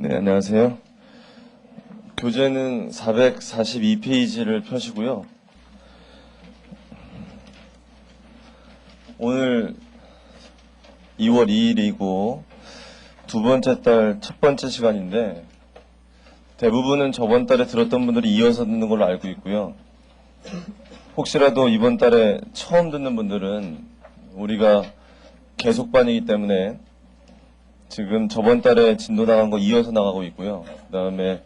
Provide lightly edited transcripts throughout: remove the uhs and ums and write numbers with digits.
네, 안녕하세요. 교재는 442페이지를 펴시고요. 오늘 2월 2일이고 두 번째 달 첫 번째 시간인데 대부분은 저번 달에 들었던 분들이 이어서 듣는 걸로 알고 있고요. 혹시라도 이번 달에 처음 듣는 분들은 우리가 계속반이기 때문에 지금 저번 달에 진도 나간 거 이어서 나가고 있고요. 그 다음에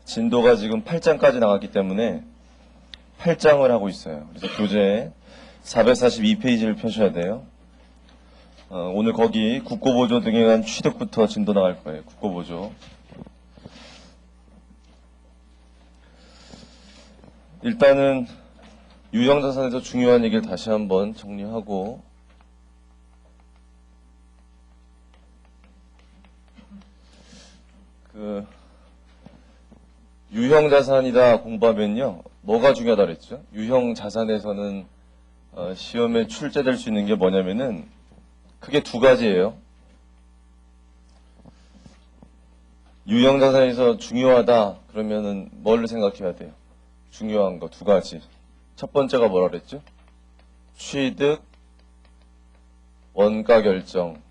진도가 지금 8장까지 나갔기 때문에 8장을 하고 있어요. 그래서 교재 442페이지를 펴셔야 돼요. 오늘 거기 국고보조 등에 관한 취득부터 진도 나갈 거예요. 국고보조. 일단은 유형자산에서 중요한 얘기를 다시 한번 정리하고 유형자산이다 공부하면요. 뭐가 중요하다 그랬죠? 유형자산에서는 시험에 출제될 수 있는 게 뭐냐면은 크게 두 가지예요. 유형자산에서 중요하다 그러면은 뭘 생각해야 돼요? 중요한 거 두 가지. 첫 번째가 뭐라 그랬죠? 취득, 원가 결정.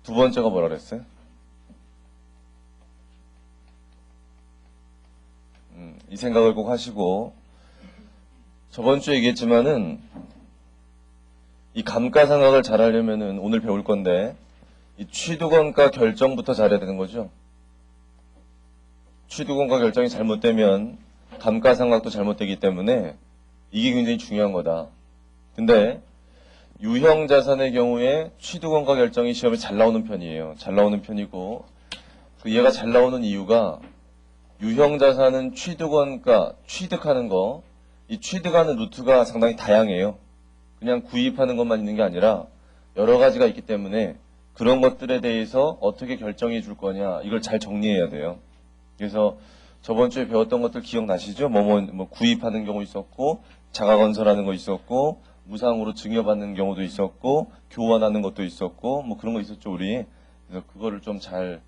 두 번째가 뭐라 그랬어요? 이 생각을 꼭 하시고 저번 주에 얘기했지만은 이 감가상각을 잘 하려면은 오늘 배울 건데 이 취득원가 결정부터 잘해야 되는 거죠. 취득원가 결정이 잘못되면 감가상각도 잘못되기 때문에 이게 굉장히 중요한 거다. 근데 유형자산의 경우에 취득원가 결정이 시험에 잘 나오는 편이에요. 잘 나오는 편이고 얘가 잘 나오는 이유가 유형자산은 취득원가, 취득하는 거, 이 취득하는 루트가 상당히 다양해요. 그냥 구입하는 것만 있는 게 아니라 여러 가지가 있기 때문에 그런 것들에 대해서 어떻게 결정해 줄 거냐 이걸 잘 정리해야 돼요. 그래서 저번 주에 배웠던 것들 기억나시죠? 뭐 구입하는 경우 있었고 자가건설하는 거 있었고 무상으로 증여받는 경우도 있었고 교환하는 것도 있었고 뭐 그런 거 있었죠 우리. 그래서 그거를 좀 잘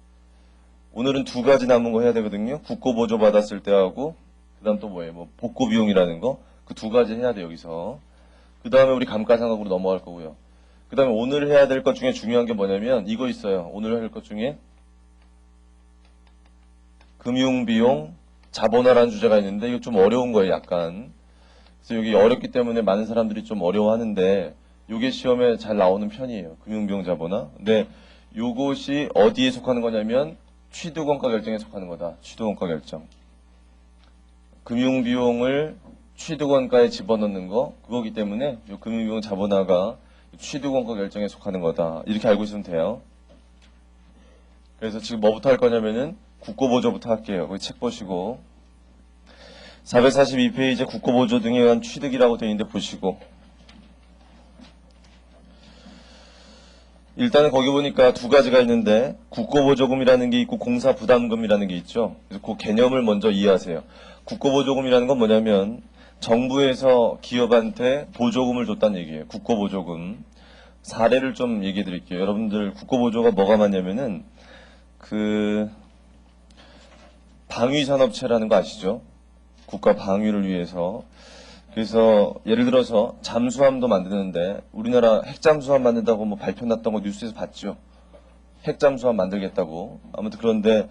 오늘은 두 가지 남은 거 해야 되거든요. 국고보조 받았을 때 하고 그 다음 또 뭐예요? 뭐 복구비용이라는 거 그 두 가지 해야 돼 여기서. 그 다음에 우리 감가상각으로 넘어갈 거고요. 그 다음에 오늘 해야 될 것 중에 중요한 게 뭐냐면 이거 있어요. 오늘 할 것 중에 금융비용 자본화라는 주제가 있는데 이거 좀 어려운 거예요 약간. 그래서 여기 어렵기 때문에 많은 사람들이 좀 어려워하는데 이게 시험에 잘 나오는 편이에요. 금융비용 자본화. 근데 요것이 어디에 속하는 거냐면 취득원가 결정에 속하는 거다. 취득원가 결정. 금융비용을 취득원가에 집어넣는 거 그거기 때문에 이 금융비용 자본화가 취득원가 결정에 속하는 거다. 이렇게 알고 있으면 돼요. 그래서 지금 뭐부터 할 거냐면은 국고보조부터 할게요. 거기 책 보시고 442페이지에 국고보조 등에 의한 취득이라고 되어 있는데 보시고 일단은 거기 보니까 두 가지가 있는데 국고보조금이라는 게 있고 공사부담금이라는 게 있죠. 그래서 그 개념을 먼저 이해하세요. 국고보조금이라는 건 뭐냐면 정부에서 기업한테 보조금을 줬다는 얘기예요. 국고보조금. 사례를 좀 얘기해 드릴게요. 여러분들 국고보조가 뭐가 많냐면은 방위산업체라는 거 아시죠? 국가 방위를 위해서. 그래서 예를 들어서 잠수함도 만드는데 우리나라 핵잠수함 만든다고 뭐 발표 났던 거 뉴스에서 봤죠. 핵잠수함 만들겠다고. 아무튼 그런데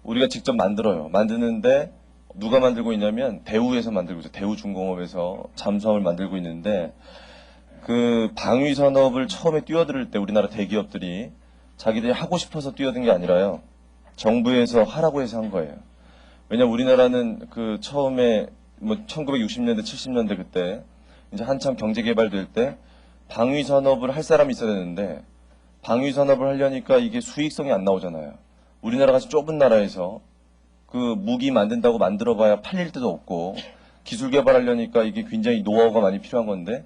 우리가 직접 만들어요. 만드는데 누가 만들고 있냐면 대우에서 만들고 있어요. 대우중공업에서 잠수함을 만들고 있는데 그 방위산업을 처음에 뛰어들 때 우리나라 대기업들이 자기들이 하고 싶어서 뛰어든 게 아니라요. 정부에서 하라고 해서 한 거예요. 왜냐면 우리나라는 그 처음에 뭐 1960년대, 70년대 그때 이제 한참 경제 개발될 때 방위 산업을 할 사람이 있어야 되는데 방위 산업을 하려니까 이게 수익성이 안 나오잖아요. 우리나라 같이 좁은 나라에서 그 무기 만든다고 만들어봐야 팔릴 데도 없고 기술 개발하려니까 이게 굉장히 노하우가 많이 필요한 건데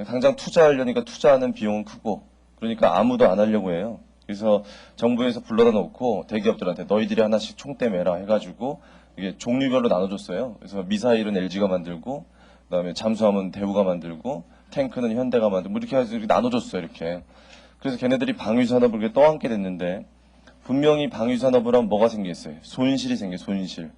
당장 투자하려니까 투자하는 비용은 크고 그러니까 아무도 안 하려고 해요. 그래서 정부에서 불러다 놓고 대기업들한테 너희들이 하나씩 총대 매라 해가지고 이게 종류별로 나눠줬어요. 그래서 미사일은 LG가 만들고, 그다음에 잠수함은 대우가 만들고, 탱크는 현대가 만들고, 뭐 이렇게 해서 이렇게 나눠줬어요. 이렇게. 그래서 걔네들이 방위 산업을 이렇게 떠안게 됐는데 분명히 방위산업을 하면 뭐가 생겼어요? 손실이 생겨, 손실.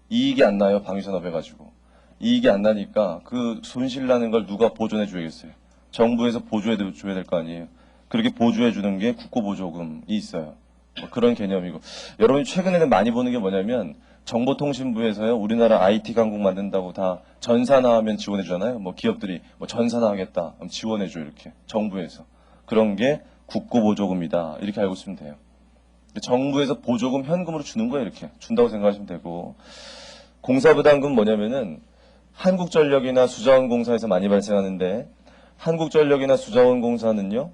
이익이 안 나요, 방위산업 해가지고. 이익이 안 나니까 그 손실 나는 걸 누가 보존해 줘야겠어요? 정부에서 보조해 줘야 될 거 아니에요. 그렇게 보조해 주는 게 국고보조금이 있어요. 뭐 그런 개념이고. 여러분이 최근에는 많이 보는 게 뭐냐면 정보통신부에서요, 우리나라 IT 강국 만든다고 다 전사 나가면 지원해 주잖아요. 뭐 기업들이 뭐 전사 나가겠다, 그럼 지원해 줘 이렇게 정부에서. 그런 게 국고보조금이다 이렇게 알고 있으면 돼요. 정부에서 보조금 현금으로 주는 거예요. 이렇게 준다고 생각하시면 되고. 공사부담금 뭐냐면은 한국전력이나 수자원공사에서 많이 발생하는데, 한국전력이나 수자원공사는요,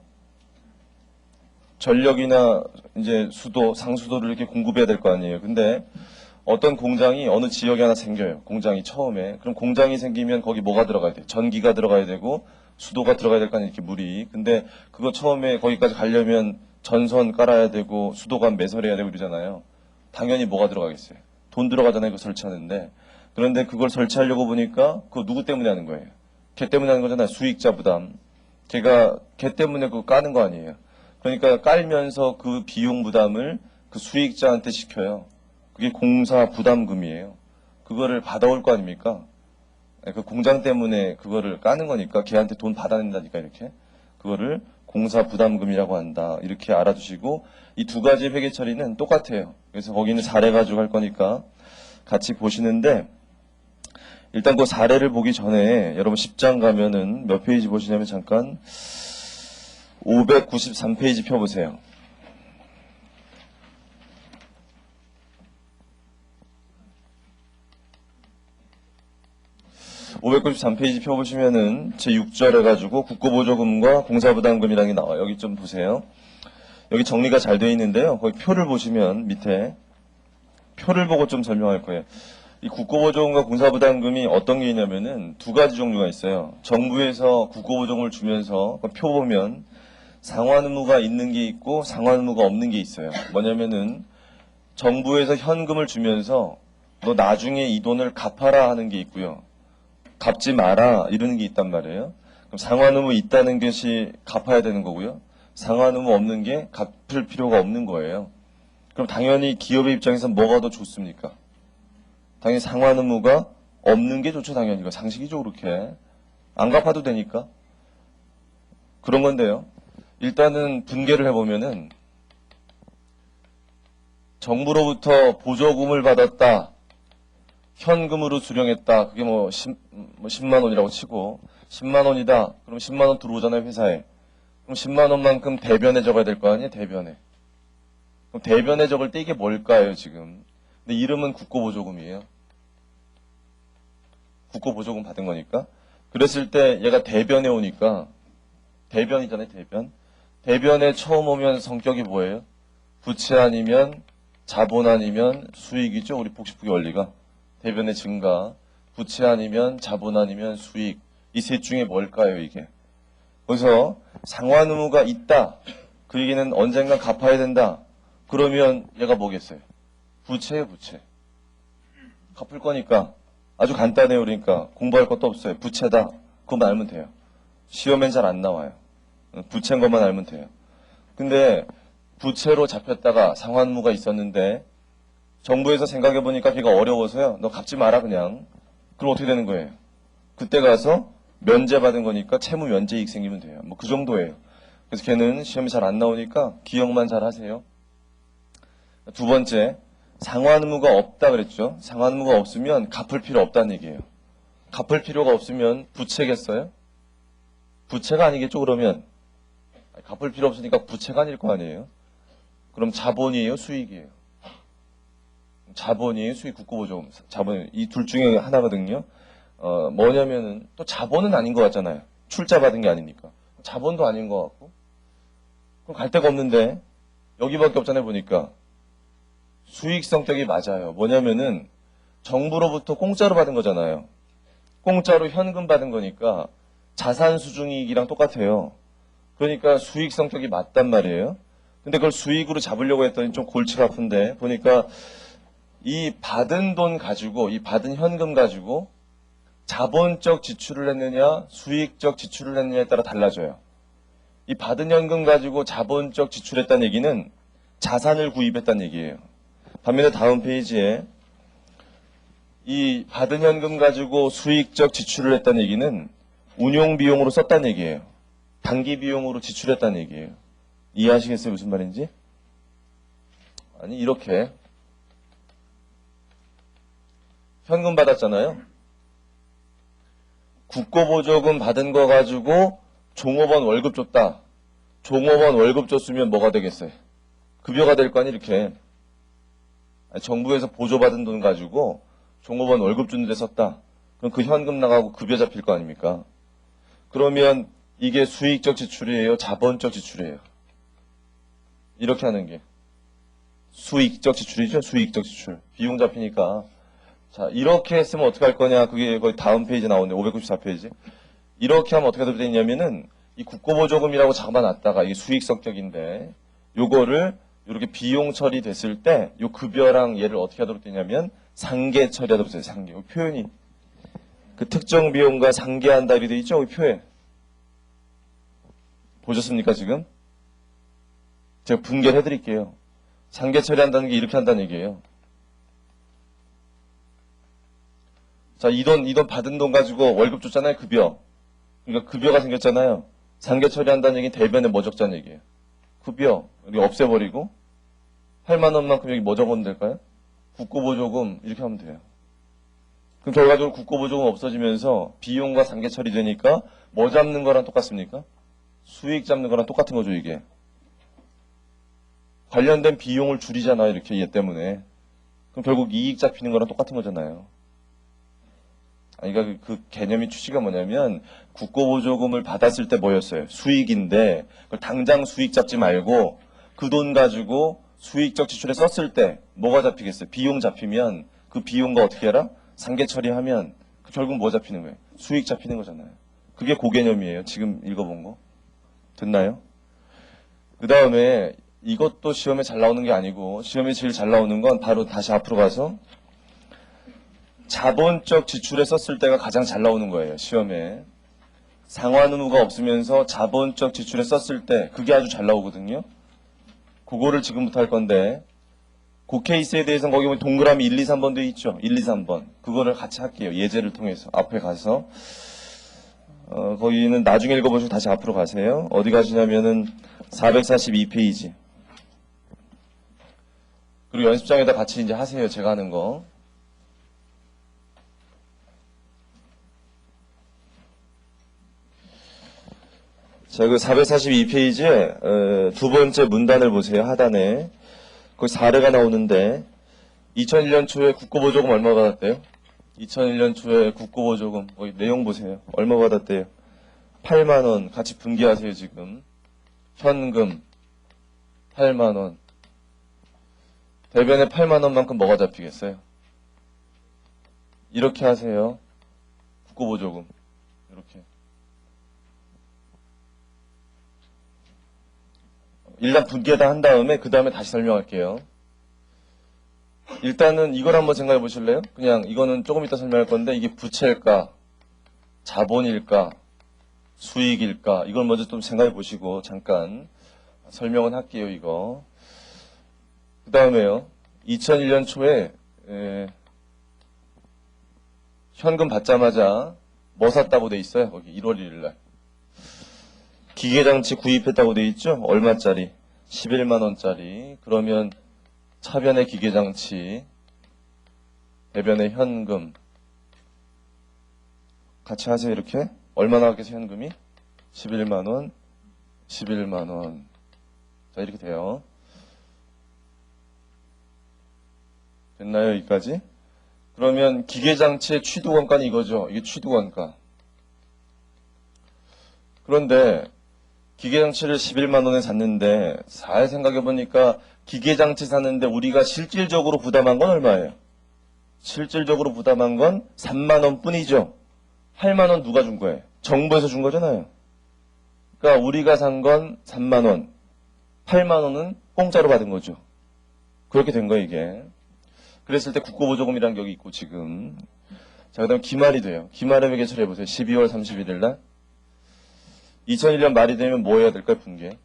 전력이나 이제 수도, 상수도를 이렇게 공급해야 될 거 아니에요. 근데 어떤 공장이 어느 지역에 하나 생겨요. 공장이 처음에. 그럼 공장이 생기면 거기 뭐가 들어가야 돼? 전기가 들어가야 되고 수도가 들어가야 될 거 아니에요. 이렇게 물이. 근데 그거 처음에 거기까지 가려면 전선 깔아야 되고 수도관 매설해야 되고 이러잖아요. 당연히 뭐가 들어가겠어요? 돈 들어가잖아요. 그거 설치하는데. 그런데 그걸 설치하려고 보니까 그거 누구 때문에 하는 거예요? 걔 때문에 하는 거잖아요. 수익자 부담. 걔 때문에 그거 까는 거 아니에요. 그러니까 깔면서 그 비용 부담을 그 수익자한테 시켜요. 그게 공사 부담금이에요. 그거를 받아올 거 아닙니까? 그 공장 때문에 그거를 까는 거니까 걔한테 돈 받아낸다니까 이렇게. 그거를 공사 부담금이라고 한다. 이렇게 알아두시고 이 두 가지 회계 처리는 똑같아요. 그래서 거기는 사례 가지고 할 거니까 같이 보시는데, 일단 그 사례를 보기 전에 여러분 10장 가면은 몇 페이지 보시냐면 잠깐 593페이지 펴보세요. 593페이지 펴보시면은 제6절 해가지고 국고보조금과 공사부담금이라는 게 나와요. 여기 좀 보세요. 여기 정리가 잘 되어 있는데요. 거기 표를 보시면 밑에 표를 보고 좀 설명할 거예요. 이 국고보조금과 공사부담금이 어떤 게 있냐면은 두 가지 종류가 있어요. 정부에서 국고보조금을 주면서 그 표 보면 상환의무가 있는 게 있고 상환의무가 없는 게 있어요. 뭐냐면은 정부에서 현금을 주면서 너 나중에 이 돈을 갚아라 하는 게 있고요. 갚지 마라 이러는 게 있단 말이에요. 그럼 상환의무 있다는 것이 갚아야 되는 거고요. 상환의무 없는 게 갚을 필요가 없는 거예요. 그럼 당연히 기업의 입장에서 뭐가 더 좋습니까? 당연히 상환의무가 없는 게 좋죠. 당연히 이거 상식이죠. 그렇게 안 갚아도 되니까 그런 건데요. 일단은 분개를 해보면은 정부로부터 보조금을 받았다. 현금으로 수령했다. 그게 뭐 10만 원이라고 치고 10만 원이다. 그럼 10만 원 들어오잖아요. 회사에. 그럼 10만 원만큼 대변에 적어야 될 거 아니에요. 대변에. 그럼 대변에 적을 때 이게 뭘까요 지금? 근데 이름은 국고보조금이에요. 국고보조금 받은 거니까. 그랬을 때 얘가 대변에 오니까 대변이잖아요. 대변. 대변에 처음 오면 성격이 뭐예요? 부채 아니면 자본 아니면 수익이죠. 우리 복식부의 원리가. 대변의 증가, 부채 아니면 자본 아니면 수익. 이 셋 중에 뭘까요, 이게? 그래서 상환의무가 있다. 그 얘기는 언젠가 갚아야 된다. 그러면 얘가 뭐겠어요? 부채예요, 부채. 갚을 거니까. 아주 간단해요, 그러니까. 공부할 것도 없어요. 부채다. 그것만 알면 돼요. 시험엔 잘 안 나와요. 부채인 것만 알면 돼요. 근데 부채로 잡혔다가 상환의무가 있었는데 정부에서 생각해보니까 걔가 어려워서요. 너 갚지 마라 그냥. 그럼 어떻게 되는 거예요? 그때 가서 면제받은 거니까 채무 면제이익 생기면 돼요. 뭐 그 정도예요. 그래서 걔는 시험이 잘 안 나오니까 기억만 잘 하세요. 두 번째, 상환의무가 없다 그랬죠. 상환의무가 없으면 갚을 필요 없다는 얘기예요. 갚을 필요가 없으면 부채겠어요? 부채가 아니겠죠 그러면? 갚을 필요 없으니까 부채가 아닐 거 아니에요? 그럼 자본이에요 수익이에요? 자본이에요 수익 국고보조금 자본 이 둘 중에 하나거든요. 뭐냐면은 또 자본은 아닌 것 같잖아요. 출자 받은 게 아니니까 자본도 아닌 것 같고 그럼 갈 데가 없는데 여기밖에 없잖아요 보니까 수익 성격이 맞아요. 뭐냐면은 정부로부터 공짜로 받은 거잖아요. 공짜로 현금 받은 거니까 자산 수중이익이랑 똑같아요. 그러니까 수익 성격이 맞단 말이에요. 근데 그걸 수익으로 잡으려고 했더니 좀 골치가 아픈데 보니까 이 받은 돈 가지고 이 받은 현금 가지고 자본적 지출을 했느냐 수익적 지출을 했느냐에 따라 달라져요. 이 받은 현금 가지고 자본적 지출했다는 얘기는 자산을 구입했다는 얘기예요. 반면에 다음 페이지에 이 받은 현금 가지고 수익적 지출을 했다는 얘기는 운용 비용으로 썼다는 얘기예요. 단기 비용으로 지출했다는 얘기예요. 이해하시겠어요? 무슨 말인지? 아니, 이렇게 현금 받았잖아요. 국고보조금 받은 거 가지고 종업원 월급 줬다. 종업원 월급 줬으면 뭐가 되겠어요? 급여가 될 거 아니, 이렇게. 정부에서 보조받은 돈 가지고 종업원 월급 주는 데 썼다. 그럼 그 현금 나가고 급여 잡힐 거 아닙니까? 그러면 이게 수익적 지출이에요? 자본적 지출이에요? 이렇게 하는 게. 수익적 지출이죠? 수익적 지출. 비용 잡히니까. 자, 이렇게 했으면 어떻게 할 거냐? 그게 거의 다음 페이지에 나오는데, 594페이지. 이렇게 하면 어떻게 되냐면은, 이 국고보조금이라고 잡아놨다가, 이게 수익 성격인데, 요거를 이렇게 비용 처리됐을 때, 요 급여랑 얘를 어떻게 하도록 되냐면, 상계 처리하도록 돼요, 상계. 표현이. 그 특정 비용과 상계한다, 이렇게 돼 있죠? 이 표현. 보셨습니까, 지금? 제가 분개를 해드릴게요. 상계 처리한다는 게 이렇게 한다는 얘기예요. 자, 이 돈 받은 돈 가지고 월급 줬잖아요, 급여. 그러니까 급여가 생겼잖아요. 상계 처리한다는 얘기는 대변에 뭐 적자는 얘기예요. 급여, 여기 없애버리고, 8만 원만큼 여기 뭐 적으면 될까요? 국고보조금, 이렇게 하면 돼요. 그럼 결과적으로 국고보조금 없어지면서 비용과 상계 처리되니까 뭐 잡는 거랑 똑같습니까? 수익 잡는 거랑 똑같은 거죠, 이게. 관련된 비용을 줄이잖아요, 이렇게 얘 때문에. 그럼 결국 이익 잡히는 거랑 똑같은 거잖아요. 그러니까 그 개념이 취지가 뭐냐면 국고보조금을 받았을 때 뭐였어요? 수익인데 그걸 당장 수익 잡지 말고 그 돈 가지고 수익적 지출에 썼을 때 뭐가 잡히겠어요? 비용 잡히면 그 비용과 어떻게 해라? 상계 처리하면 결국 뭐 잡히는 거예요? 수익 잡히는 거잖아요. 그게 그 개념이에요. 지금 읽어본 거. 됐나요? 그 다음에 이것도 시험에 잘 나오는 게 아니고 시험에 제일 잘 나오는 건 바로 다시 앞으로 가서 자본적 지출에 썼을 때가 가장 잘 나오는 거예요. 시험에. 상환 의무가 없으면서 자본적 지출에 썼을 때 그게 아주 잘 나오거든요. 그거를 지금부터 할 건데 그 케이스에 대해서는 거기 보면 동그라미 1, 2, 3번 돼 있죠. 1, 2, 3번. 그거를 같이 할게요. 예제를 통해서. 앞에 가서. 거기는 나중에 읽어보시고 다시 앞으로 가세요. 어디 가시냐면은 442페이지. 그리고 연습장에다 같이 이제 하세요. 제가 하는 거. 자, 그 442페이지에 두 번째 문단을 보세요. 하단에. 거기 사례가 나오는데 2001년 초에 국고보조금 얼마 받았대요? 2001년 초에 국고보조금 거기 내용 보세요. 얼마 받았대요? 8만 원. 같이 분기하세요, 지금. 현금 8만 원. 대변에 8만 원만큼 뭐가 잡히겠어요? 이렇게 하세요. 국고보조금. 이렇게. 일단 분개 다 한 다음에 그 다음에 다시 설명할게요. 일단은 이걸 한번 생각해 보실래요? 그냥 이거는 조금 이따 설명할 건데 이게 부채일까, 자본일까, 수익일까 이걸 먼저 좀 생각해 보시고 잠깐 설명은 할게요. 이거. 그 다음에요. 2001년 초에 현금 받자마자 뭐 샀다고 돼 있어요? 거기 1월 1일 날. 기계장치 구입했다고 돼 있죠? 얼마짜리? 11만 원짜리. 그러면 차변의 기계장치, 대변의 현금. 같이 하세요, 이렇게. 얼마나 나왔겠어요, 현금이? 11만 원, 11만 원. 자, 이렇게 돼요. 됐나요, 여기까지? 그러면 기계장치의 취득원가는 이거죠. 이게 취득원가. 그런데 기계장치를 11만 원에 샀는데 잘 생각해보니까 기계장치 샀는데 우리가 실질적으로 부담한 건 얼마예요? 실질적으로 부담한 건 3만 원 뿐이죠. 8만 원 누가 준 거예요? 정부에서 준 거잖아요. 그러니까 우리가 산 건 3만 원, 8만 원은 공짜로 받은 거죠. 그렇게 된 거예요, 이게. 그랬을 때 국고보조금이라는 게 여기 있고 지금. 자, 그 다음 기말이 돼요. 기말에 매개 처리해보세요. 12월 31일 날. 2001년 말이 되면 뭐 해야 될까요? 분개.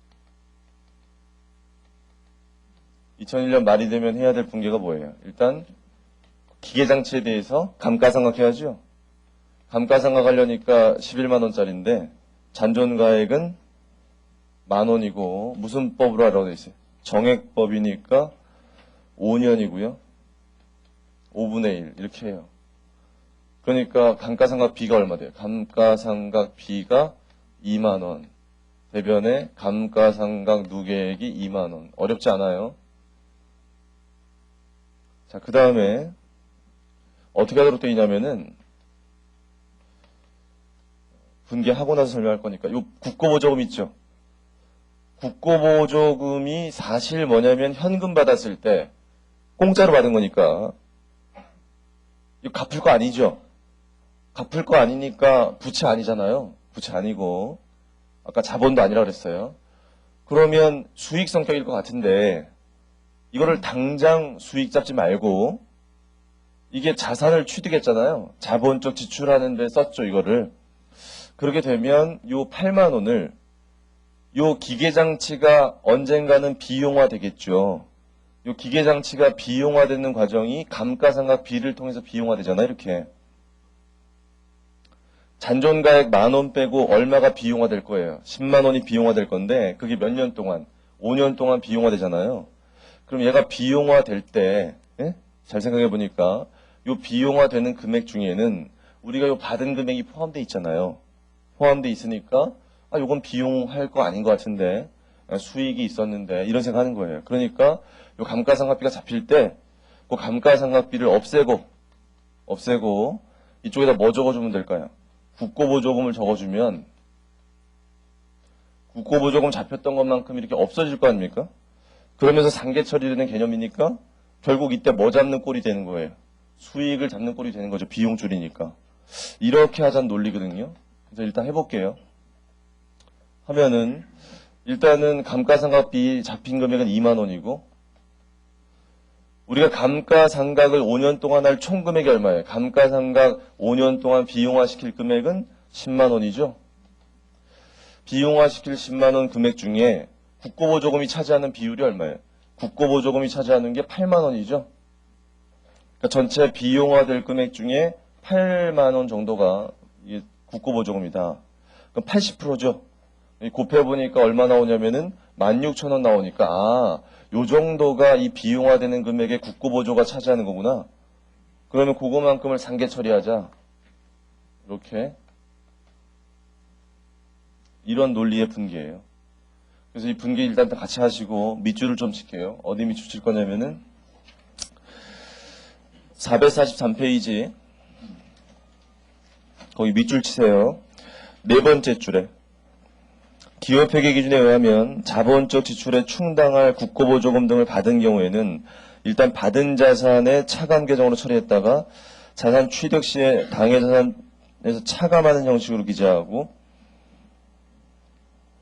2001년 말이 되면 해야 될 분계가 뭐예요? 일단 기계장치에 대해서 감가상각해야죠. 감가상각하려니까 11만 원짜리인데 잔존가액은 10,000원이고 무슨 법으로 하라고 돼 있어요? 정액법이니까 5년이고요. 5분의 1 이렇게 해요. 그러니까 감가상각 B가 얼마 돼요? 감가상각 B가 2만 원. 대변에 감가상각 누계액이 2만 원. 어렵지 않아요? 자, 그 다음에 어떻게 하도록 되어 있냐면은 분계하고 나서 설명할 거니까 요 국고보조금 있죠? 국고보조금이 사실 뭐냐면 현금 받았을 때 공짜로 받은 거니까 이거 갚을 거 아니죠? 갚을 거 아니니까 부채 아니잖아요. 부채 아니고 아까 자본도 아니라 그랬어요. 그러면 수익 성격일 것 같은데 이거를 당장 수익 잡지 말고 이게 자산을 취득했잖아요. 자본적 지출하는 데 썼죠, 이거를. 그렇게 되면 요 8만 원을 요 기계장치가 언젠가는 비용화 되겠죠. 요 기계장치가 비용화되는 과정이 감가상각 B를 통해서 비용화되잖아요, 이렇게. 잔존가액 10,000원 빼고 얼마가 비용화될 거예요? 10만 원이 비용화될 건데 그게 몇 년 동안? 5년 동안 비용화되잖아요. 그럼 얘가 비용화될 때, 예? 잘 생각해 보니까 요 비용화되는 금액 중에는 우리가 요 받은 금액이 포함되어 있잖아요. 포함되어 있으니까 요건 비용할 거 아닌 것 같은데 수익이 있었는데 이런 생각하는 거예요. 그러니까 요 감가상각비가 잡힐 때 그 감가상각비를 없애고 이쪽에다 뭐 적어주면 될까요? 국고보조금을 적어주면 국고보조금 잡혔던 것만큼 이렇게 없어질 거 아닙니까? 그러면서 상계 처리되는 개념이니까 결국 이때 뭐 잡는 꼴이 되는 거예요? 수익을 잡는 꼴이 되는 거죠. 비용 줄이니까. 이렇게 하자는 논리거든요. 그래서 일단 해볼게요. 하면은 일단은 감가상각비 잡힌 금액은 2만 원이고 우리가 감가상각을 5년 동안 할 총 금액이 얼마예요? 감가상각 5년 동안 비용화시킬 금액은 10만 원이죠. 비용화시킬 10만 원 금액 중에 국고보조금이 차지하는 비율이 얼마예요? 국고보조금이 차지하는 게 8만 원이죠. 그러니까 전체 비용화될 금액 중에 8만 원 정도가 이게 국고보조금이다. 그럼 80%죠. 곱해보니까 얼마 나오냐면은 16,000원 나오니까 요 정도가 이 비용화되는 금액의 국고보조가 차지하는 거구나. 그러면 그거만큼을 상계 처리하자. 이렇게. 이런 논리의 분계예요. 그래서 이 분계 일단 다 같이 하시고 밑줄을 좀 칠게요. 어디 밑줄 칠 거냐면은 443페이지 거기 밑줄 치세요. 네 번째 줄에 기업회계 기준에 의하면 자본적 지출에 충당할 국고보조금 등을 받은 경우에는 일단 받은 자산의 차감 계정으로 처리했다가 자산 취득 시에 당해 자산에서 차감하는 형식으로 기재하고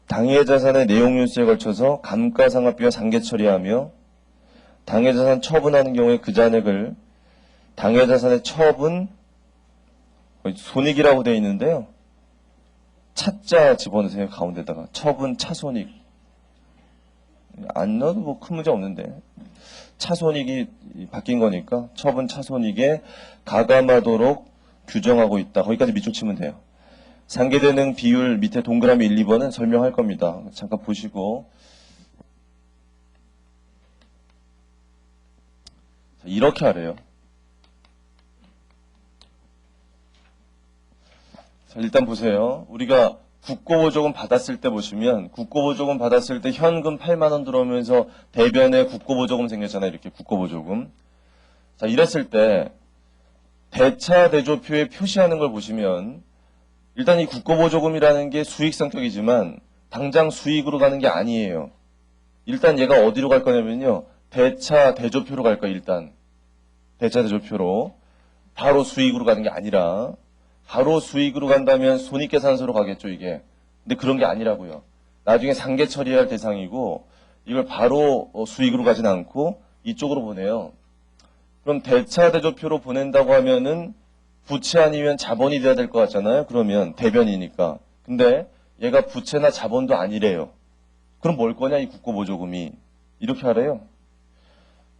당해 자산의 내용윤수에 걸쳐서 감가상각비와 상계 처리하며 당해 자산 처분하는 경우에 그 잔액을 당해 자산의 처분 손익이라고 되어 있는데요. 차자 집어넣으세요. 가운데다가 처분 차손익 안 넣어도 뭐 큰 문제 없는데 차손익이 바뀐 거니까 처분 차손익에 가감하도록 규정하고 있다. 거기까지 밑줄 치면 돼요. 상계되는 비율 밑에 동그라미 1, 2번은 설명할 겁니다. 잠깐 보시고 이렇게 하래요. 자, 일단 보세요. 우리가 국고보조금 받았을 때 보시면 국고보조금 받았을 때 현금 8만 원 들어오면서 대변에 국고보조금 생겼잖아요. 이렇게 국고보조금. 자, 이랬을 때 대차 대조표에 표시하는 걸 보시면 일단 이 국고보조금이라는 게 수익 성격이지만 당장 수익으로 가는 게 아니에요. 일단 얘가 어디로 갈 거냐면요. 대차 대조표로 갈 거예요. 일단 대차 대조표로 바로 수익으로 가는 게 아니라 바로 수익으로 간다면 손익계산서로 가겠죠, 이게. 근데 그런 게 아니라고요. 나중에 상계 처리할 대상이고 이걸 바로 수익으로 가진 않고 이쪽으로 보내요. 그럼 대차 대조표로 보낸다고 하면은 부채 아니면 자본이 돼야 될 것 같잖아요. 그러면 대변이니까. 근데 얘가 부채나 자본도 아니래요. 그럼 뭘 거냐, 이 국고보조금이. 이렇게 하래요.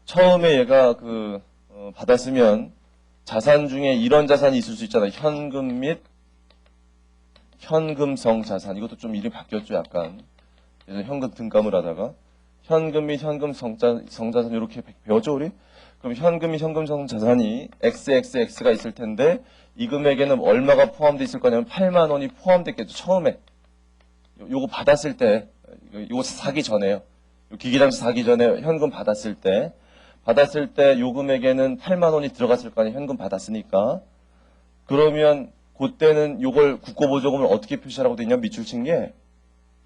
처음에 얘가 받았으면 자산 중에 이런 자산이 있을 수 있잖아요. 현금 및 현금성 자산. 이것도 좀 이름이 바뀌었죠, 약간. 그래서 현금 등감을 하다가 현금 및 현금성 자산 이렇게 배웠죠, 우리? 그럼 현금 및 현금성 자산이 XXX가 있을 텐데 이 금액에는 얼마가 포함되어 있을 거냐면 8만 원이 포함됐겠죠, 처음에. 요거 받았을 때, 요거 사기 전에요. 기계장치 사기 전에 현금 받았을 때 요 금액에는 8만 원이 들어갔을 거 아니에요. 현금 받았으니까. 그러면 그때는 요걸 국고보조금을 어떻게 표시하라고 돼 있냐면 밑줄 친 게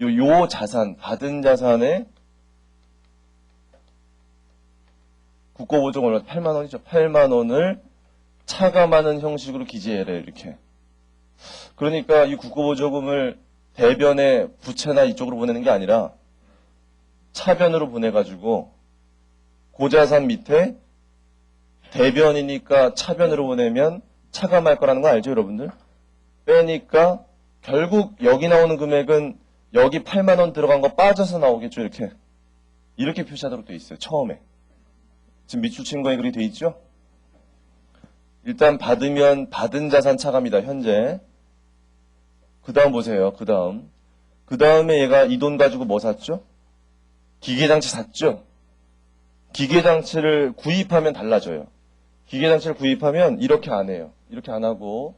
요 자산, 받은 자산에 국고보조금 얼마? 8만 원이죠. 8만 원을 차감하는 형식으로 기재해라, 이렇게. 그러니까 이 국고보조금을 대변에 부채나 이쪽으로 보내는 게 아니라 차변으로 보내가지고 고자산 밑에 대변이니까 차변으로 보내면 차감할 거라는 거 알죠, 여러분들? 빼니까 결국 여기 나오는 금액은 여기 8만 원 들어간 거 빠져서 나오겠죠, 이렇게. 이렇게 표시하도록 돼 있어요, 처음에. 지금 밑줄 친 거에 그렇게 돼 있죠? 일단 받으면 받은 자산 차감이다, 현재. 그 다음 보세요, 그 다음에 얘가 이 돈 가지고 뭐 샀죠? 기계장치 샀죠? 기계장치를 구입하면 달라져요. 기계장치를 구입하면 이렇게 안 해요. 이렇게 안 하고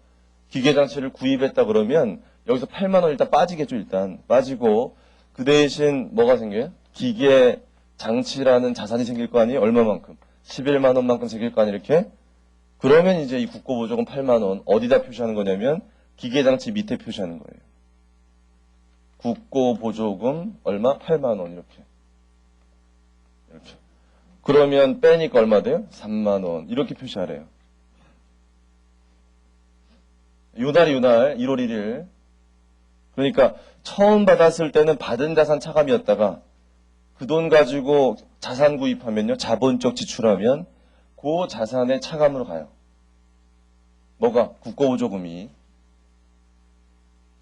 기계장치를 구입했다 그러면 여기서 8만 원 일단 빠지겠죠. 일단 빠지고 그 대신 뭐가 생겨요? 기계장치라는 자산이 생길 거 아니에요? 얼마만큼? 11만 원만큼 생길 거 아니에요? 이렇게? 그러면 이제 이 국고보조금 8만 원 어디다 표시하는 거냐면 기계장치 밑에 표시하는 거예요. 국고보조금 얼마? 8만 원 이렇게. 그러면 빼니까 얼마 돼요? 3만 원. 이렇게 표시하래요. 요날 1월 1일. 그러니까 처음 받았을 때는 받은 자산 차감이었다가 그 돈 가지고 자산 구입하면요. 자본적 지출하면 그 자산의 차감으로 가요. 뭐가? 국고보조금이.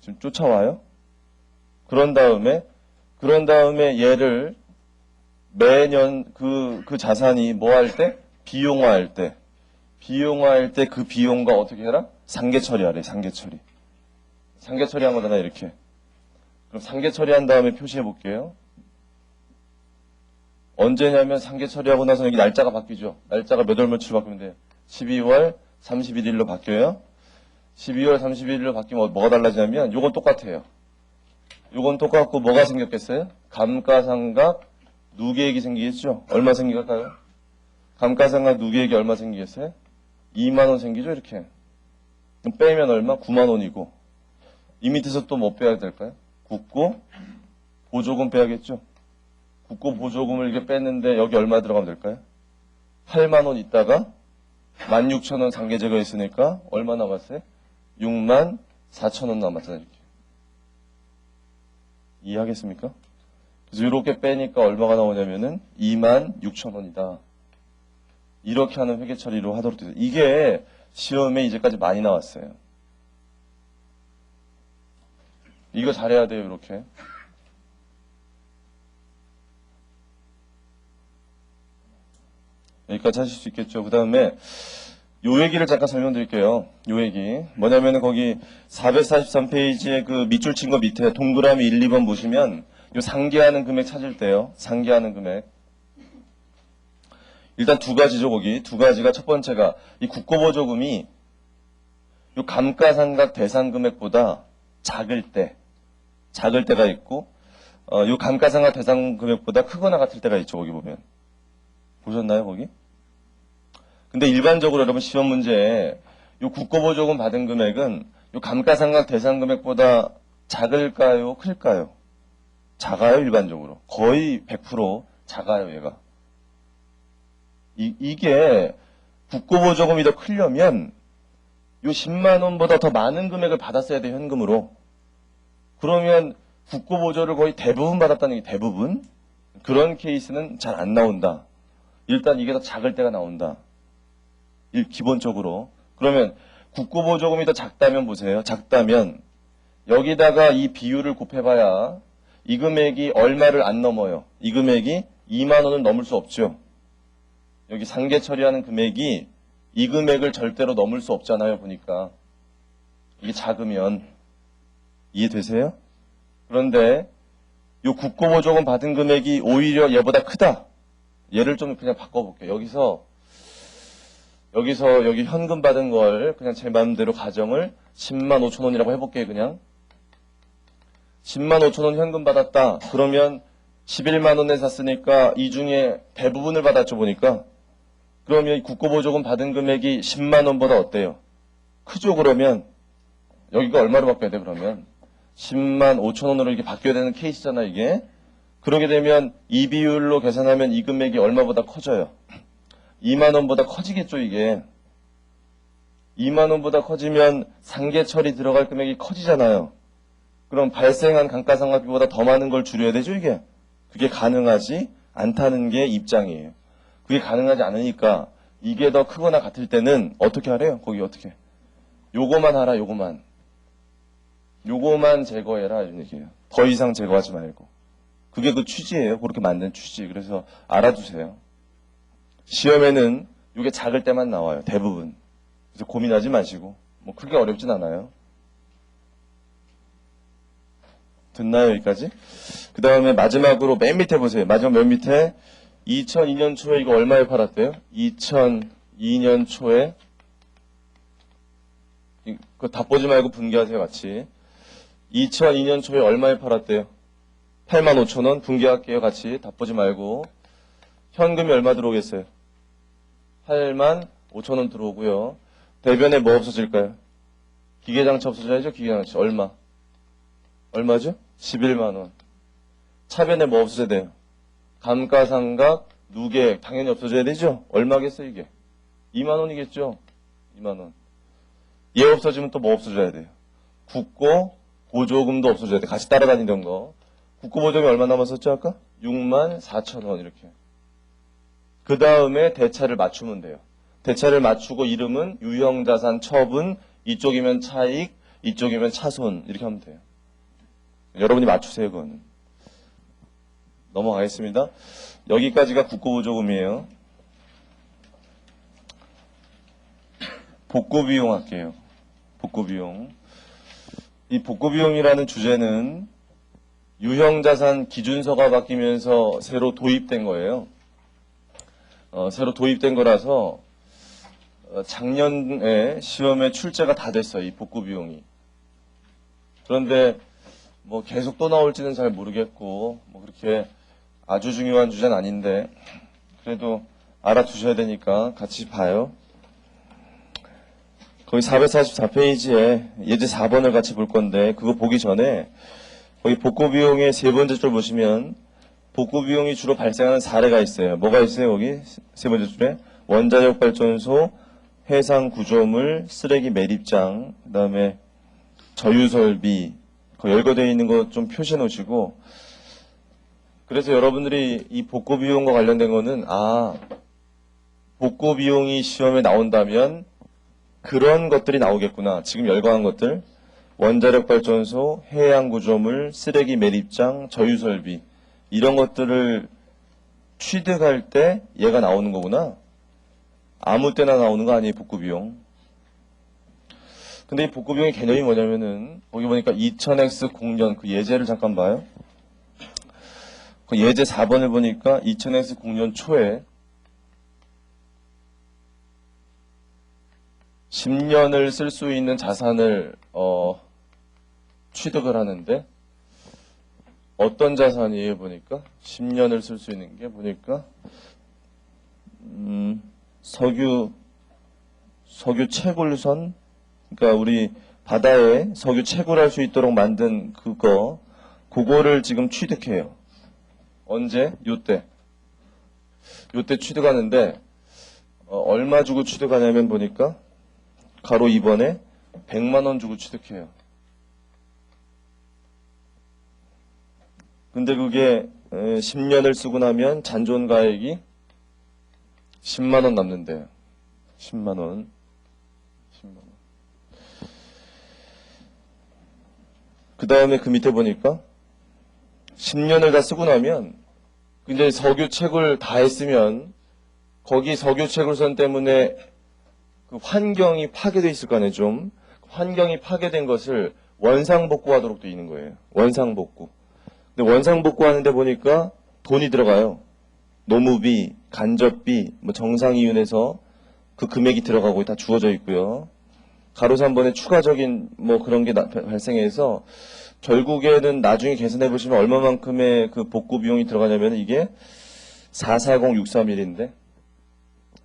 지금 쫓아와요. 그런 다음에 얘를 매년 그 자산이 뭐 할 때? 비용화할 때 그 비용과 어떻게 해라? 상계 처리하래, 상계 처리. 상계 처리한 거잖아, 이렇게. 그럼 상계 처리한 다음에 표시해 볼게요. 언제냐면 상계 처리하고 나서 여기 날짜가 바뀌죠. 날짜가 몇 월 며칠로 바뀌면 돼요? 12월 31일로 바뀌어요. 12월 31일로 바뀌면 뭐가 달라지냐면 요건 똑같아요. 요건 똑같고 뭐가 생겼겠어요? 감가상각 누계액이 생기겠죠? 얼마 생기갈까요? 감가상각 누계액이 얼마 생기겠어요? 2만 원 생기죠, 이렇게. 그럼 빼면 얼마? 9만 원이고. 이 밑에서 또 뭐 빼야 될까요? 국고 보조금 빼야겠죠? 국고 보조금을 이렇게 뺐는데 여기 얼마 들어가면 될까요? 8만 원 있다가 16,000원 상계 제거했으니까 얼마 남았어요? 6만 4천 원 남았잖아요, 이렇게. 이해하겠습니까? 그래서 이렇게 빼니까 얼마가 나오냐면은 2만 6천 원이다. 이렇게 하는 회계 처리로 하도록 되어 있어요. 이게 시험에 이제까지 많이 나왔어요. 이거 잘해야 돼요, 이렇게. 여기까지 하실 수 있겠죠. 그 다음에 요 얘기를 잠깐 설명드릴게요. 요 얘기. 뭐냐면은 거기 443페이지에 그 밑줄 친 거 밑에 동그라미 1, 2번 보시면 요 상계하는 금액 찾을 때요. 상계하는 금액. 일단 두 가지죠, 거기. 두 가지가 첫 번째가 이 국고보조금이 요 감가상각 대상 금액보다 작을 때가 있고, 요 감가상각 대상 금액보다 크거나 같을 때가 있죠, 거기 보면. 보셨나요, 거기? 근데 일반적으로 여러분 시험 문제에 요 국고보조금 받은 금액은 요 감가상각 대상 금액보다 작을까요, 클까요? 작아요, 일반적으로. 거의 100% 작아요, 얘가. 이게 국고보조금이 더 크려면 요 10만 원보다 더 많은 금액을 받았어야 돼, 현금으로. 그러면 국고보조를 거의 대부분 받았다는 게 대부분? 그런 케이스는 잘 안 나온다. 일단 이게 더 작을 때가 나온다. 기본적으로. 그러면 국고보조금이 더 작다면 보세요. 작다면 여기다가 이 비율을 곱해봐야 이 금액이 얼마를 안 넘어요. 이 금액이 2만 원을 넘을 수 없죠. 여기 상계 처리하는 금액이 이 금액을 절대로 넘을 수 없잖아요. 보니까 이게 작으면 이해되세요? 그런데 이 국고보조금 받은 금액이 오히려 얘보다 크다. 얘를 좀 그냥 바꿔볼게요. 여기서 여기 현금 받은 걸 그냥 제 마음대로 가정을 10만 5천 원이라고 해볼게요. 그냥 10만 5천 원 현금 받았다. 그러면 11만 원에 샀으니까 이 중에 대부분을 받았죠. 보니까 그러면 이 국고보조금 받은 금액이 10만 원보다 어때요? 크죠. 그러면 여기가 얼마로 바뀌어야 돼? 그러면 10만 5천 원으로 이렇게 바뀌어야 되는 케이스잖아. 이게 그러게 되면 이 비율로 계산하면 이 금액이 얼마보다 커져요? 2만 원보다 커지겠죠. 이게 2만 원보다 커지면 상계 처리 들어갈 금액이 커지잖아요. 그럼 발생한 감가상각비보다 더 많은 걸 줄여야 되죠. 이게 그게 가능하지 않다는 게 입장이에요. 그게 가능하지 않으니까 이게 더 크거나 같을 때는 어떻게 하래요? 거기 어떻게 요거만 하라. 요거만 제거해라 이런 얘기예요. 더 이상 제거하지 말고. 그게 그 취지예요. 그렇게 만든 취지. 그래서 알아두세요. 시험에는 이게 작을 때만 나와요. 대부분. 그래서 고민하지 마시고. 뭐 크게 어렵진 않아요. 듣나요? 여기까지? 그 다음에 마지막으로 맨 밑에 보세요. 마지막 맨 밑에 2002년 초에 이거 얼마에 팔았대요? 2002년 초에 그거 다 보지 말고 분개하세요. 같이. 2002년 초에 얼마에 팔았대요? 8만 5천 원 분개할게요. 같이. 다 보지 말고. 현금이 얼마 들어오겠어요? 8만 5천 원 들어오고요. 대변에 뭐 없어질까요? 기계장치 없어져야죠. 기계장치. 얼마죠? 11만 원. 차변에 뭐 없어져야 돼요? 감가상각, 누계 당연히 없어져야 되죠? 얼마겠어요 이게? 2만 원이겠죠? 2만 원. 얘 없어지면 또 뭐 없어져야 돼요? 국고, 보조금도 없어져야 돼. 같이 따라다니던 거. 국고 보조금이 얼마 남았었죠 아까? 6만 4천 원 이렇게. 그 다음에 대차를 맞추면 돼요. 대차를 맞추고 이름은 유형자산 처분, 이쪽이면 차익, 이쪽이면 차손 이렇게 하면 돼요. 여러분이 맞추세요. 그거는. 넘어가겠습니다. 여기까지가 국고보조금이에요. 복구비용 할게요. 복구비용. 이 복구비용이라는 주제는 유형자산 기준서가 바뀌면서 새로 도입된 거예요. 새로 도입된 거라서 작년에 시험에 출제가 다 됐어요. 이 복구비용이. 그런데 뭐 계속 또 나올지는 잘 모르겠고 뭐 그렇게 아주 중요한 주제는 아닌데 그래도 알아두셔야 되니까 같이 봐요. 거기 444페이지에 예제 4번을 같이 볼 건데 그거 보기 전에 거기 복구비용의 세 번째 줄 보시면 복구비용이 주로 발생하는 사례가 있어요. 뭐가 있어요? 거기 세 번째 줄에 원자력 발전소, 해상 구조물, 쓰레기 매립장, 그 다음에 저유설비 그 열거되어 있는 거 좀 표시해 놓으시고 그래서 여러분들이 이 복구비용과 관련된 거는 복구비용이 시험에 나온다면 그런 것들이 나오겠구나. 지금 열거한 것들 원자력 발전소, 해양 구조물, 쓰레기 매립장, 저유설비 이런 것들을 취득할 때 얘가 나오는 거구나. 아무 때나 나오는 거 아니에요. 복구비용. 근데 이 복구비용의 개념이 뭐냐면은 거기 보니까 2000X 공년 그 예제를 잠깐 봐요. 그 예제 4번을 보니까 2000X 공년 초에 10년을 쓸 수 있는 자산을 취득을 하는데 어떤 자산이에요? 보니까 10년을 쓸 수 있는 게 보니까 석유 채굴선 그러니까 우리 바다에 석유 채굴할 수 있도록 만든 그거를 지금 취득해요. 언제? 요때 취득하는데 얼마 주고 취득하냐면 보니까 가로 2번에 100만 원 주고 취득해요. 근데 그게 10년을 쓰고 나면 잔존가액이 10만 원 남는데요. 10만 원. 그 다음에 그 밑에 보니까 10년을 다 쓰고 나면 이제 석유 채굴 다 했으면 거기 석유 채굴선 때문에 그 환경이 파괴되어 있을 거 아니에요, 좀. 환경이 파괴된 것을 원상복구하도록 되어 있는 거예요. 원상복구. 근데 원상복구 하는데 보니까 돈이 들어가요. 노무비, 간접비, 뭐 정상이윤에서 그 금액이 들어가고 다 주어져 있고요. 가로수 한 번에 추가적인 뭐 그런 게 발생해서 결국에는 나중에 계산해 보시면 얼마만큼의 그 복구 비용이 들어가냐면 이게 440631인데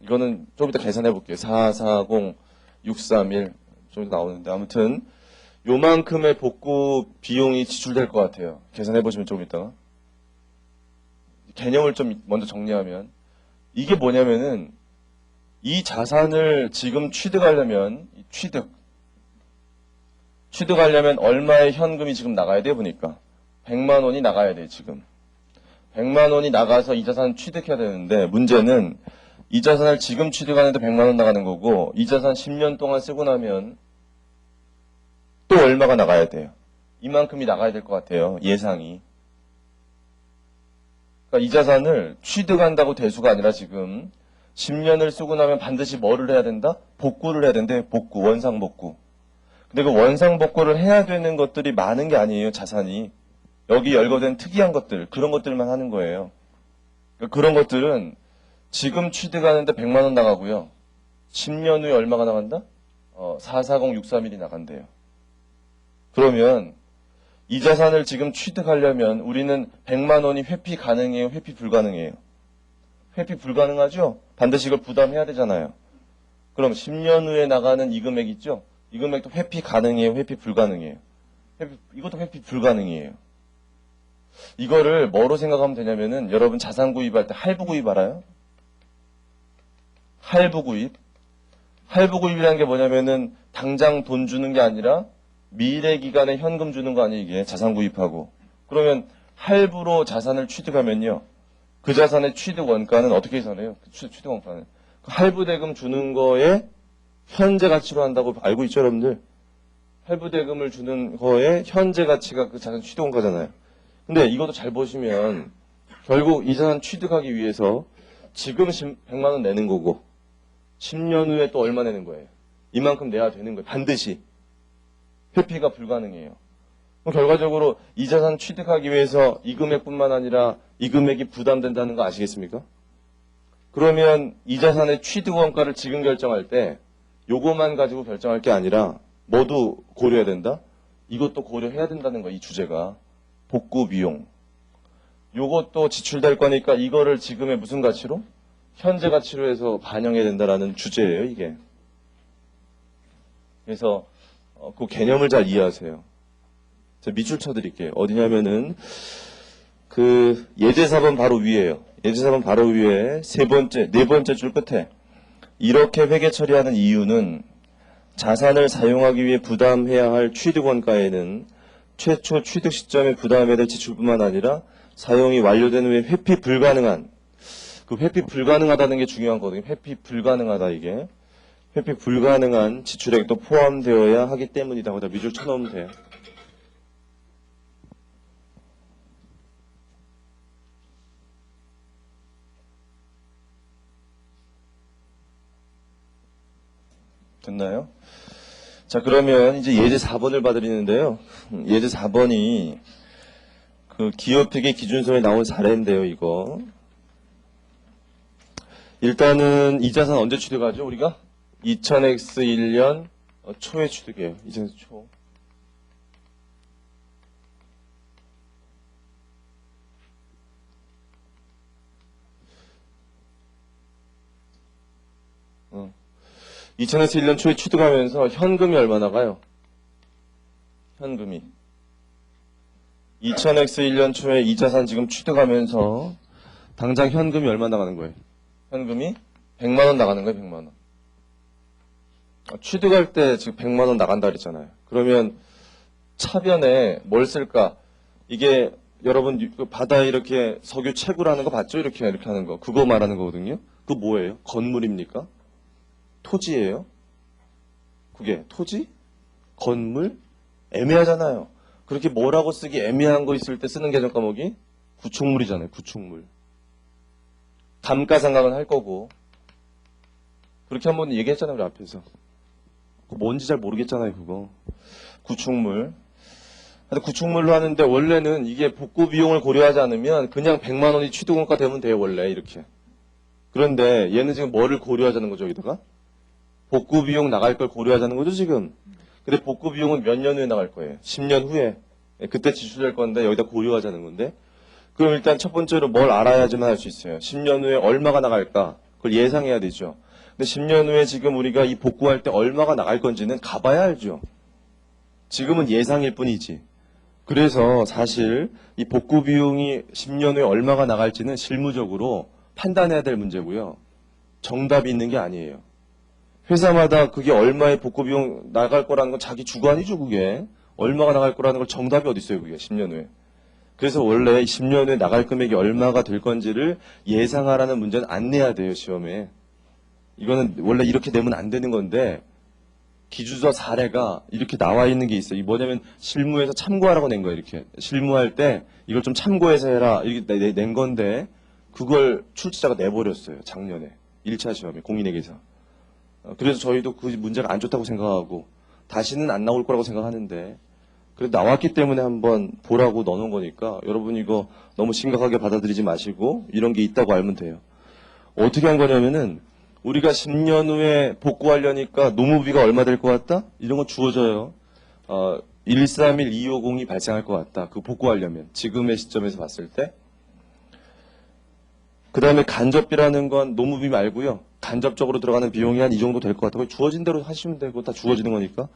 이거는 좀 이따 계산해 볼게요. 440631 좀 이따 나오는데 아무튼 요만큼의 복구 비용이 지출될 것 같아요. 계산해 보시면 좀 이따가 개념을 좀 먼저 정리하면 이게 뭐냐면은 이 자산을 지금 취득하려면 취득하려면 얼마의 현금이 지금 나가야 돼 보니까 100만 원이 나가야 돼 지금. 100만 원이 나가서 이 자산 취득해야 되는데 문제는 이 자산을 지금 취득하는데 100만 원 나가는 거고 이 자산 10년 동안 쓰고 나면 또 얼마가 나가야 돼요. 이만큼이 나가야 될 것 같아요. 예상이. 그러니까 이 자산을 취득한다고 대수가 아니라 지금 10년을 쓰고 나면 반드시 뭐를 해야 된다? 복구를 해야 된대. 복구, 원상복구. 근데 그 원상복구를 해야 되는 것들이 많은 게 아니에요. 자산이. 여기 열거된 특이한 것들, 그런 것들만 하는 거예요. 그러니까 그런 것들은 지금 취득하는데 100만 원 나가고요. 10년 후에 얼마가 나간다? 440631이 나간대요. 그러면 이 자산을 지금 취득하려면 우리는 100만 원이 회피 가능해요? 회피 불가능해요? 회피 불가능하죠? 반드시 이걸 부담해야 되잖아요. 그럼 10년 후에 나가는 이 금액 있죠? 이 금액도 회피 가능해요? 회피 불가능해요? 이것도 회피 불가능이에요. 이거를 뭐로 생각하면 되냐면은 여러분 자산 구입할 때 할부 구입 알아요? 할부 구입. 할부 구입이라는 게 뭐냐면은 당장 돈 주는 게 아니라 미래 기간에 현금 주는 거 아니에요, 이게 자산 구입하고. 그러면 할부로 자산을 취득하면요. 그 자산의 취득 원가는 어떻게 계산해요? 취득 원가는. 할부 대금 주는 거에 현재 가치로 한다고 알고 있죠, 여러분들? 할부 대금을 주는 거에 현재 가치가 그 자산 취득 원가잖아요. 근데 이것도 잘 보시면 결국 이 자산 취득하기 위해서 지금 100만 원 내는 거고 10년 후에 또 얼마 내는 거예요? 이만큼 내야 되는 거예요. 반드시. 회피가 불가능해요. 그럼 결과적으로 이 자산 취득하기 위해서 이 금액뿐만 아니라 이 금액이 부담된다는 거 아시겠습니까? 그러면 이 자산의 취득 원가를 지금 결정할 때 요거만 가지고 결정할 게 아니라 모두 고려해야 된다? 이것도 고려해야 된다는 거야, 이 주제가. 복구 비용. 요것도 지출될 거니까 이거를 지금의 무슨 가치로? 현재 가치로 해서 반영해야 된다라는 주제예요, 이게. 그래서 그 개념을 잘 이해하세요. 제가 밑줄 쳐드릴게요. 어디냐면은 그 예제사본 바로 위에요. 예제사본 바로 위에 네 번째 줄 끝에 이렇게 회계 처리하는 이유는 자산을 사용하기 위해 부담해야 할 취득원가에는 최초 취득 시점에 부담해야 될 지출뿐만 아니라 사용이 완료된 후에 회피 불가능한 그 회피 불가능하다는 게 중요한 거거든요. 회피 불가능하다 이게. 회피 불가능한 지출액도 포함되어야 하기 때문이다. 거기다 밑줄 쳐놓으면 돼요. 됐나요? 자, 그러면 이제 예제 4번을 봐드리는데요. 예제 4번이 그 기업회계 기준서에 나온 사례인데요, 이거. 일단은 이 자산 언제 취득하죠, 우리가? 2000X1년 초에 취득해요. 2000X 초. 어. 2000X1년 초에 취득하면서 현금이 얼마 나가요? 현금이. 2000X1년 초에 이 자산 지금 취득하면서 당장 현금이 얼마 나가는 거예요? 현금이 100만 원 나가는 거예요, 100만 원. 취득할 때 지금 100만 원 나간다 그랬잖아요. 그러면 차변에 뭘 쓸까? 이게 여러분 바다에 이렇게 석유 채굴하는 거 봤죠? 이렇게 하는 거. 그거 말하는 거거든요. 그거 뭐예요? 건물입니까? 토지예요? 그게 토지? 건물? 애매하잖아요. 그렇게 뭐라고 쓰기 애매한 거 있을 때 쓰는 개정 과목이 구축물이잖아요. 구축물. 감가상각은 할 거고 그렇게 한번 얘기했잖아요, 우리 앞에서. 그거 뭔지 잘 모르겠잖아요, 그거. 구축물. 근데 구축물로 하는데 원래는 이게 복구 비용을 고려하지 않으면 그냥 100만 원이 취득원가 되면 돼요, 원래 이렇게. 그런데 얘는 지금 뭐를 고려하자는 거죠, 여기다가? 복구 비용 나갈 걸 고려하자는 거죠, 지금. 근데 복구 비용은 몇 년 후에 나갈 거예요? 10년 후에. 그때 지출될 건데 여기다 고려하자는 건데. 그럼 일단 첫 번째로 뭘 알아야지만 할 수 있어요. 10년 후에 얼마가 나갈까? 그걸 예상해야 되죠. 근데 10년 후에 지금 우리가 이 복구할 때 얼마가 나갈 건지는 가봐야 알죠. 지금은 예상일 뿐이지. 그래서 사실 이 복구 비용이 10년 후에 얼마가 나갈지는 실무적으로 판단해야 될 문제고요. 정답이 있는 게 아니에요. 회사마다 그게 얼마의 복구 비용 나갈 거라는 건 자기 주관이죠, 그게. 얼마가 나갈 거라는 걸 정답이 어디 있어요, 그게 10년 후에. 그래서 원래 10년 후에 나갈 금액이 얼마가 될 건지를 예상하라는 문제는 안 내야 돼요, 시험에. 이거는 원래 이렇게 내면 안 되는 건데 기준서 사례가 이렇게 나와 있는 게 있어요. 이 뭐냐면 실무에서 참고하라고 낸 거예요, 이렇게. 실무할 때 이걸 좀 참고해서 해라 이렇게 낸 건데 그걸 출제자가 내버렸어요, 작년에. 1차 시험에 공인회계사. 그래서 저희도 그 문제가 안 좋다고 생각하고 다시는 안 나올 거라고 생각하는데 그래도 나왔기 때문에 한번 보라고 넣어놓은 거니까 여러분 이거 너무 심각하게 받아들이지 마시고 이런 게 있다고 알면 돼요. 어떻게 한 거냐면은 우리가 10년 후에 복구하려니까 노무비가 얼마 될 것 같다? 이런 거 주어져요. 131, 250이 발생할 것 같다. 그 복구하려면 지금의 시점에서 봤을 때. 그 다음에 간접비라는 건 노무비 말고요. 간접적으로 들어가는 비용이 한 이 정도 될 것 같다고 주어진 대로 하시면 되고 다 주어지는 거니까.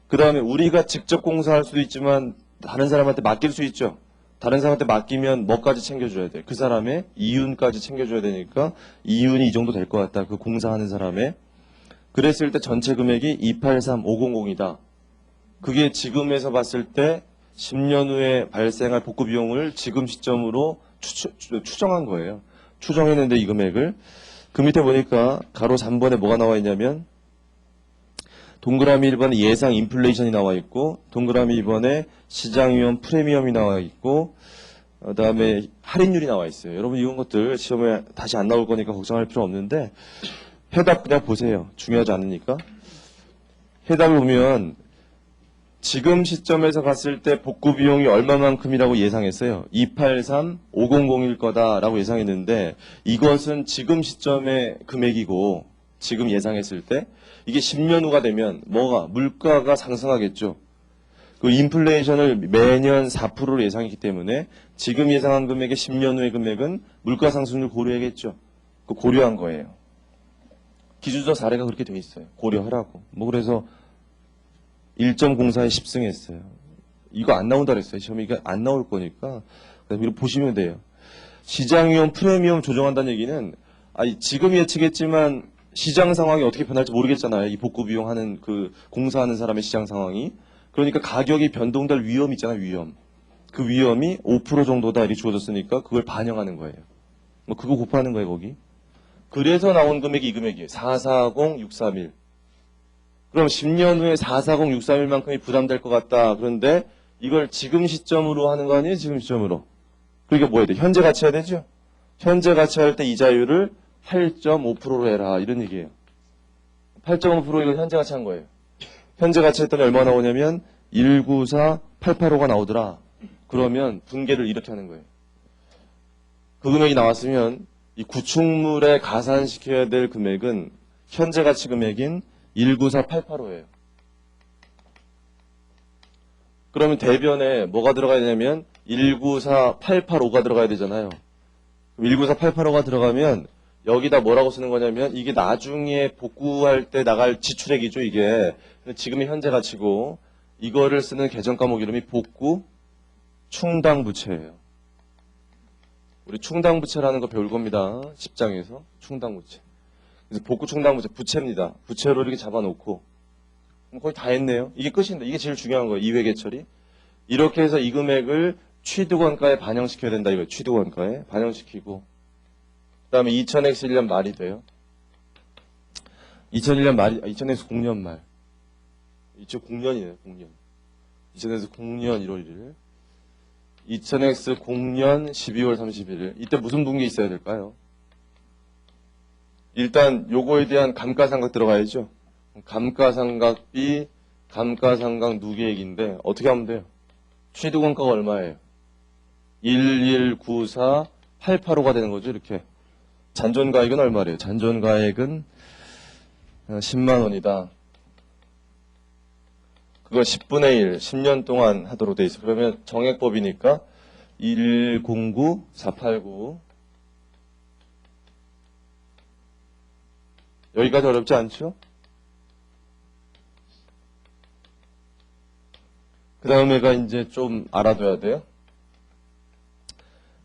그 다음에 우리가 직접 공사할 수도 있지만 다른 사람한테 맡길 수 있죠. 다른 사람한테 맡기면 뭐까지 챙겨줘야 돼? 그 사람의 이윤까지 챙겨줘야 되니까 이윤이 이 정도 될 것 같다. 그 공사하는 사람의. 그랬을 때 전체 금액이 283500이다. 그게 지금에서 봤을 때 10년 후에 발생할 복구 비용을 지금 시점으로 추정한 거예요. 추정했는데 이 금액을. 그 밑에 보니까 가로 3번에 뭐가 나와 있냐면 동그라미 1번에 예상 인플레이션이 나와 있고 동그라미 2번에 시장위험 프리미엄이 나와 있고 그다음에 할인율이 나와 있어요. 여러분 이런 것들 시험에 다시 안 나올 거니까 걱정할 필요 없는데 해답 그냥 보세요. 중요하지 않으니까. 해답을 보면 지금 시점에서 봤을 때 복구 비용이 얼마만큼이라고 예상했어요. 283500일 거다라고 예상했는데 이것은 지금 시점의 금액이고 지금 예상했을 때 이게 10년 후가 되면 뭐가 물가가 상승하겠죠. 그 인플레이션을 매년 4%로 예상했기 때문에 지금 예상한 금액의 10년 후의 금액은 물가 상승률 고려해야겠죠. 그 고려한 거예요. 기준서 사례가 그렇게 돼 있어요. 고려하라고. 뭐 그래서 1.04에 10승했어요. 이거 안 나온다 그랬어요. 시험에 이거 안 나올 거니까 이렇게 보시면 돼요. 시장위험 프리미엄 조정한다는 얘기는 지금 예측했지만 시장 상황이 어떻게 변할지 모르겠잖아요. 이 복구 비용 하는 그 공사하는 사람의 시장 상황이. 그러니까 가격이 변동될 위험 있잖아요. 위험. 그 위험이 5% 정도다 이렇게 주어졌으니까 그걸 반영하는 거예요. 뭐 그거 곱하는 거예요, 거기. 그래서 나온 금액이 이 금액이에요. 440, 631. 그럼 10년 후에 440, 631만큼이 부담될 것 같다. 그런데 이걸 지금 시점으로 하는 거 아니에요? 지금 시점으로. 그러니까 뭐 해야 돼? 현재 가치 해야 되죠? 현재 가치 할 때 이자율을 8.5%로 해라. 이런 얘기예요. 8.5% 이거 현재 가치 한 거예요. 현재 가치 했더니 얼마 나오냐면 194885가 나오더라. 그러면 분계를 이렇게 하는 거예요. 그 금액이 나왔으면 이 구축물에 가산시켜야 될 금액은 현재 가치 금액인 194885예요. 그러면 대변에 뭐가 들어가야 되냐면 194885가 들어가야 되잖아요. 194885가 들어가면 여기다 뭐라고 쓰는 거냐면 이게 나중에 복구할 때 나갈 지출액이죠, 이게. 지금의 현재 가치고 이거를 쓰는 계정 과목 이름이 복구 충당부채예요. 우리 충당부채라는 거 배울 겁니다. 10장에서 충당부채. 그래서 복구 충당부채, 부채입니다. 부채로 이렇게 잡아놓고 거의 다 했네요. 이게 끝인데 이게 제일 중요한 거예요. 이회계처리. 이렇게 해서 이 금액을 취득원가에 반영시켜야 된다 이거예요. 취득원가에 반영시키고 그 다음에 2000X 1년 말이 돼요. 2001년 말이 2000X 0년 말. 2009년이네요. 0년. 2000X 0년 1월 1일. 2000X 0년 12월 31일. 이때 무슨 분기 있어야 될까요? 일단 요거에 대한 감가상각 들어가야죠. 감가상각비, 감가상각 누계액인데 어떻게 하면 돼요? 취득원가가 얼마예요? 1194885가 되는 거죠, 이렇게. 잔존가액은 얼마래요? 잔존가액은 10만 원이다. 그거 10분의 1, 10년 동안 하도록 돼 있어. 그러면 정액법이니까 109-489. 여기까지 어렵지 않죠? 그 다음에가 이제 좀 알아둬야 돼요.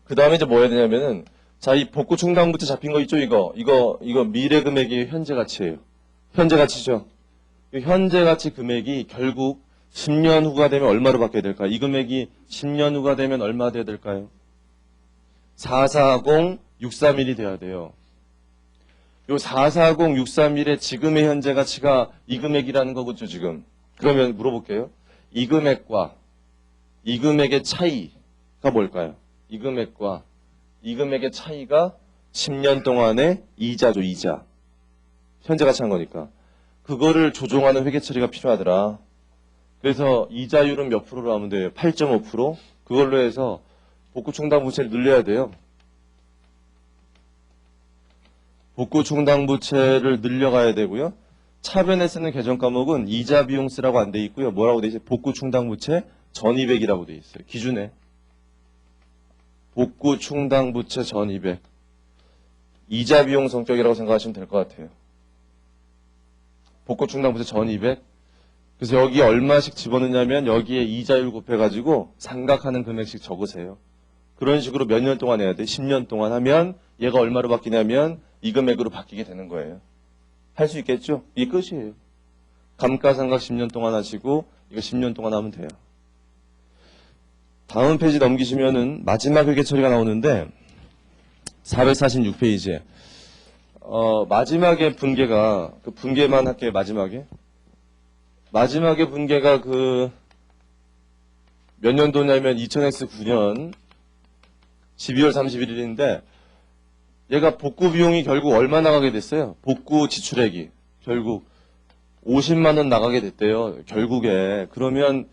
그 다음에 이제 뭐 해야 되냐면은, 자, 이 복구 충당부터 잡힌 거 있죠, 이거 미래 금액이 현재 가치예요. 현재 가치죠. 이 현재 가치 금액이 결국 10년 후가 되면 얼마로 바뀌어야 될까요? 이 금액이 10년 후가 되면 얼마 돼야 될까요? 440631이 돼야 돼요. 요 440631의 지금의 현재 가치가 이 금액이라는 거겠죠, 지금. 그러면 물어볼게요. 이 금액과 이 금액의 차이가 뭘까요? 이 금액과 이 금액의 차이가 10년 동안의 이자죠, 이자. 현재 가치 한 거니까. 그거를 조정하는 회계 처리가 필요하더라. 그래서 이자율은 몇 프로로 하면 돼요? 8.5%? 그걸로 해서 복구 충당 부채를 늘려야 돼요. 복구 충당 부채를 늘려가야 되고요. 차변에 쓰는 계정 과목은 이자 비용 쓰라고 안 돼 있고요. 뭐라고 돼 있어요? 복구 충당 부채 전입액이라고 돼 있어요. 기준에. 복구 충당 부채 전입액. 이자 비용 성격이라고 생각하시면 될 것 같아요. 복구 충당 부채 전입액. 그래서 여기 얼마씩 집어넣냐면 여기에 이자율 곱해가지고 상각하는 금액씩 적으세요. 그런 식으로 몇 년 동안 해야 돼? 10년 동안 하면 얘가 얼마로 바뀌냐면 이 금액으로 바뀌게 되는 거예요. 할 수 있겠죠? 이게 끝이에요. 감가상각 10년 동안 하시고 이거 10년 동안 하면 돼요. 다음 페이지 넘기시면은 마지막 회계 처리가 나오는데 446페이지에 마지막에 분계가 그 분계만 할게요. 마지막에 분계가 그 몇 년도냐면 2000X9년 12월 31일인데 얘가 복구 비용이 결국 얼마 나가게 됐어요? 복구 지출액이 결국 50만 원 나가게 됐대요. 결국에. 그러면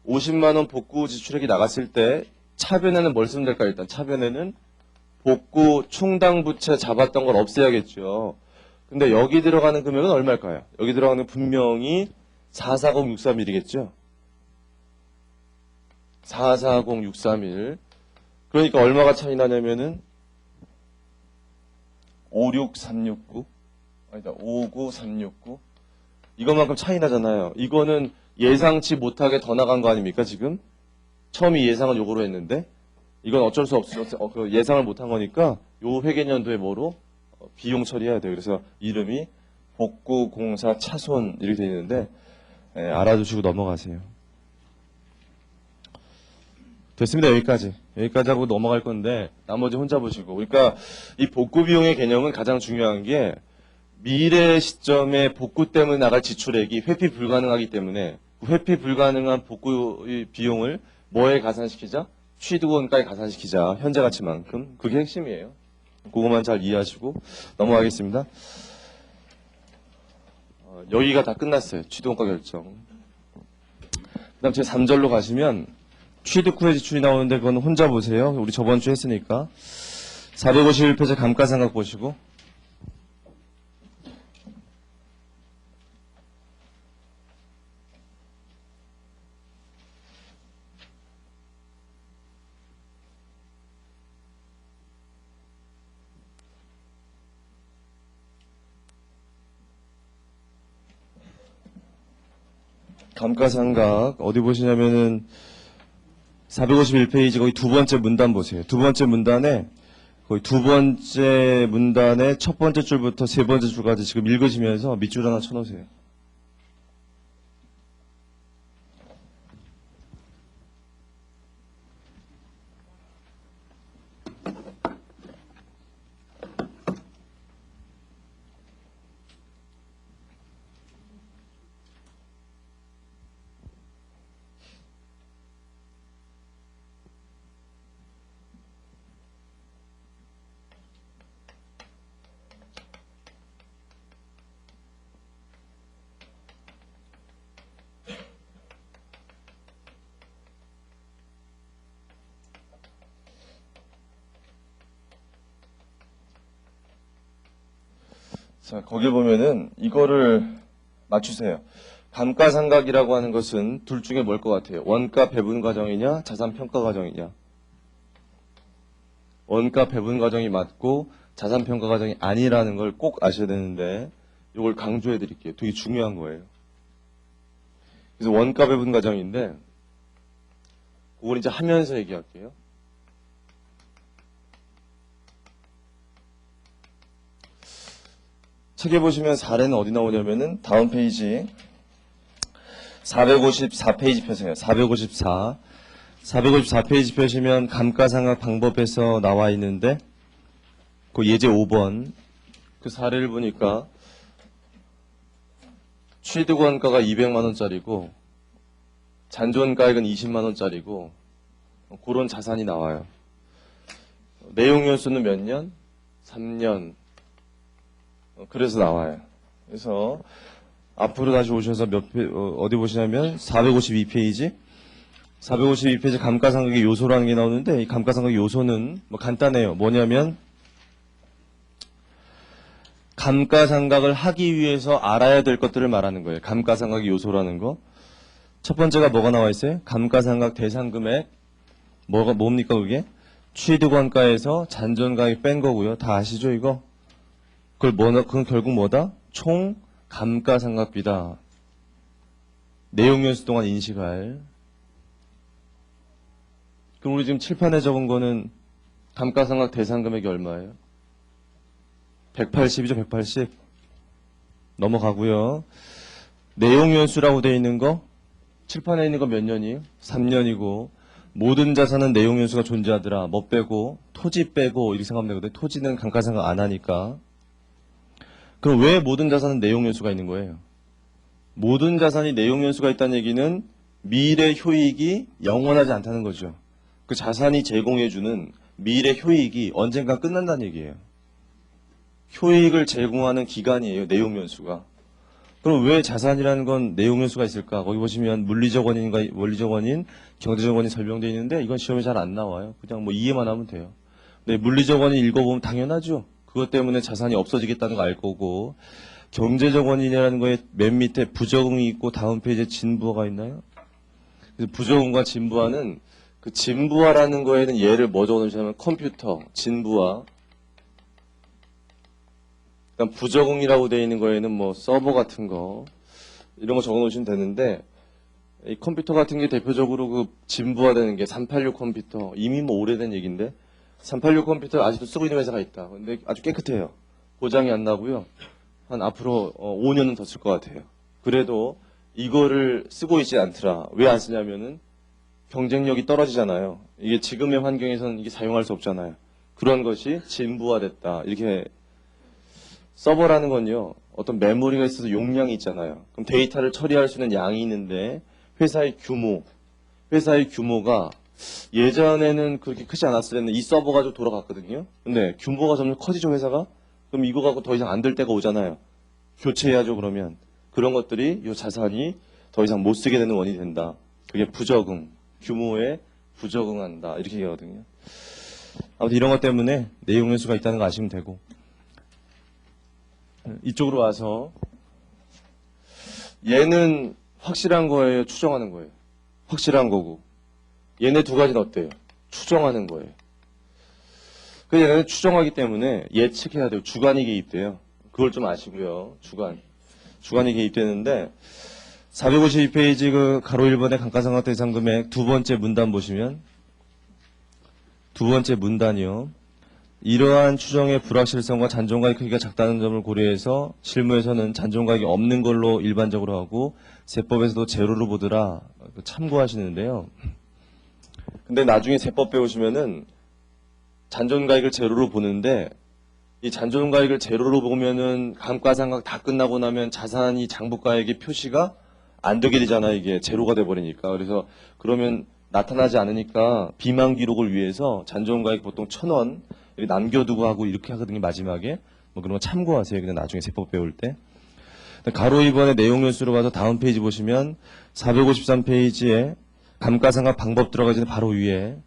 50만 원 복구 지출액이 나갔을 때 차변에는 뭘 쓰면 될까요? 일단 차변에는 복구 충당 부채 잡았던 걸 없애야겠죠. 근데 여기 들어가는 금액은 얼마일까요? 여기 들어가는 분명히 440631이겠죠. 440631. 그러니까 얼마가 차이 나냐면은 56369 아니다 59369 이것만큼 차이 나잖아요. 이거는 예상치 못하게 더 나간 거 아닙니까 지금? 처음이 예상을 요거로 했는데 이건 어쩔 수 없이 예상을 못한 거니까 요 회계년도에 뭐로 비용 처리해야 돼요. 그래서 이름이 복구공사 차손 이렇게 되어 있는데 알아두시고 넘어가세요. 됐습니다. 여기까지 하고 넘어갈 건데 나머지 혼자 보시고. 그러니까 이 복구 비용의 개념은 가장 중요한 게 미래 시점에 복구 때문에 나갈 지출액이 회피 불가능하기 때문에 회피 불가능한 복구 비용을 뭐에 가산시키자? 취득원가에 가산시키자. 현재 가치만큼. 그게 핵심이에요. 그것만 잘 이해하시고 넘어가겠습니다. 여기가 다 끝났어요. 취득원가 결정. 그 다음 제 3절로 가시면 취득 후에 지출이 나오는데 그건 혼자 보세요. 우리 저번 주에 했으니까. 451페이지 감가상각 보시고. 감가상각 어디 보시냐면은 451페이지 거기 두 번째 문단 보세요. 두 번째 문단에 거의 두 번째 문단의 첫 번째 줄부터 세 번째 줄까지 지금 읽으시면서 밑줄 하나 쳐놓으세요. 자, 거기 보면은 이거를 맞추세요. 감가상각이라고 하는 것은 둘 중에 뭘 것 같아요? 원가 배분 과정이냐, 자산 평가 과정이냐? 원가 배분 과정이 맞고 자산 평가 과정이 아니라는 걸 꼭 아셔야 되는데 이걸 강조해 드릴게요. 되게 중요한 거예요. 그래서 원가 배분 과정인데 그걸 이제 하면서 얘기할게요. 책에 보시면 사례는 어디 나오냐면은 다음 페이지 454페이지 펴세요. 454페이지 펴시면 감가상각 방법에서 나와 있는데 그 예제 5번 그 사례를 보니까 취득원가가 200만 원짜리고 잔존가액은 20만 원짜리고 그런 자산이 나와요. 내용 연수는 몇 년? 3년. 그래서 나와요. 그래서 앞으로 다시 오셔서 어디 보시냐면 452페이지 452페이지 감가상각의 요소라는 게 나오는데 이 감가상각의 요소는 뭐 간단해요. 뭐냐면 감가상각을 하기 위해서 알아야 될 것들을 말하는 거예요. 감가상각의 요소라는 거. 첫 번째가 뭐가 나와 있어요? 감가상각 대상금액 뭡니까 그게? 취득원가에서 잔존가액 뺀 거고요. 다 아시죠 이거? 그건 결국 뭐다? 총 감가상각비다. 내용 연수 동안 인식할. 그럼 우리 지금 칠판에 적은 거는 감가상각 대상금액이 얼마예요? 180이죠, 180. 넘어가고요. 내용 연수라고 되어 있는 거, 칠판에 있는 거 몇 년이에요? 3년이고, 모든 자산은 내용 연수가 존재하더라. 뭐 빼고, 토지 빼고, 이렇게 생각하면 되거든요. 토지는 감가상각 안 하니까. 그럼 왜 모든 자산은 내용 연수가 있는 거예요? 모든 자산이 내용 연수가 있다는 얘기는 미래 효익이 영원하지 않다는 거죠. 그 자산이 제공해주는 미래 효익이 언젠가 끝난다는 얘기예요. 효익을 제공하는 기간이에요. 내용 연수가. 그럼 왜 자산이라는 건 내용 연수가 있을까? 거기 보시면 물리적 원인과 원리적 원인, 경제적 원인 설명되어 있는데 이건 시험에 잘 안 나와요. 그냥 뭐 이해만 하면 돼요. 근데 물리적 원인 읽어보면 당연하죠. 그것 때문에 자산이 없어지겠다는 거 알 거고 경제적 원인이라는 거에 맨 밑에 부적응이 있고 다음 페이지에 진부화가 있나요? 그래서 부적응과 진부화는 그 진부화라는 거에는 예를 뭐 적어놓으시냐면 컴퓨터, 진부화. 그러니까 부적응이라고 되어 있는 거에는 뭐 서버 같은 거 이런 거 적어놓으시면 되는데 이 컴퓨터 같은 게 대표적으로 그 진부화되는 게 386 컴퓨터 이미 뭐 오래된 얘기인데 386 컴퓨터 아직도 쓰고 있는 회사가 있다. 근데 아주 깨끗해요. 고장이 안 나고요. 한 앞으로 5년은 더 쓸 것 같아요. 그래도 이거를 쓰고 있지 않더라. 왜 안 쓰냐면은 경쟁력이 떨어지잖아요. 이게 지금의 환경에서는 이게 사용할 수 없잖아요. 그런 것이 진부화됐다. 이렇게 서버라는 건요. 어떤 메모리가 있어서 용량이 있잖아요. 그럼 데이터를 처리할 수 있는 양이 있는데 회사의 규모가 예전에는 그렇게 크지 않았을 때는 이 서버 가지고 돌아갔거든요. 근데 규모가 점점 커지죠 회사가? 그럼 이거 갖고 더 이상 안 될 때가 오잖아요. 교체해야죠 그러면. 그런 것들이 이 자산이 더 이상 못 쓰게 되는 원인이 된다. 그게 부적응, 규모에 부적응한다 이렇게 얘기하거든요. 아무튼 이런 것 때문에 내용 연수가 있다는 거 아시면 되고 이쪽으로 와서 얘는 확실한 거예요? 추정하는 거예요? 확실한 거고 얘네 두 가지는 어때요? 추정하는 거예요. 그래서 얘네는 추정하기 때문에 예측해야 돼요. 주관이 개입돼요. 그걸 좀 아시고요. 주관이 개입되는데 452페이지 그 가로 1번의 감가상각 대상금액 두 번째 문단 보시면 두 번째 문단이요. 이러한 추정의 불확실성과 잔존가액 크기가 작다는 점을 고려해서 실무에서는 잔존가액이 없는 걸로 일반적으로 하고 세법에서도 제로로 보더라 참고하시는데요. 근데 나중에 세법 배우시면은 잔존가액을 제로로 보는데 이 잔존가액을 제로로 보면은 감가상각 다 끝나고 나면 자산이 장부가액의 표시가 안 되게 되잖아요. 이게 제로가 돼 버리니까. 그래서 그러면 나타나지 않으니까 비만 기록을 위해서 잔존가액 보통 1,000원 이렇게 남겨두고 하고 이렇게 하거든요. 마지막에 뭐 그런 거 참고하세요. 그냥 나중에 세법 배울 때. 가로 2번의 내용 연수로 가서 다음 페이지 보시면 453페이지에 감가상각 방법 들어가 있는 바로 위에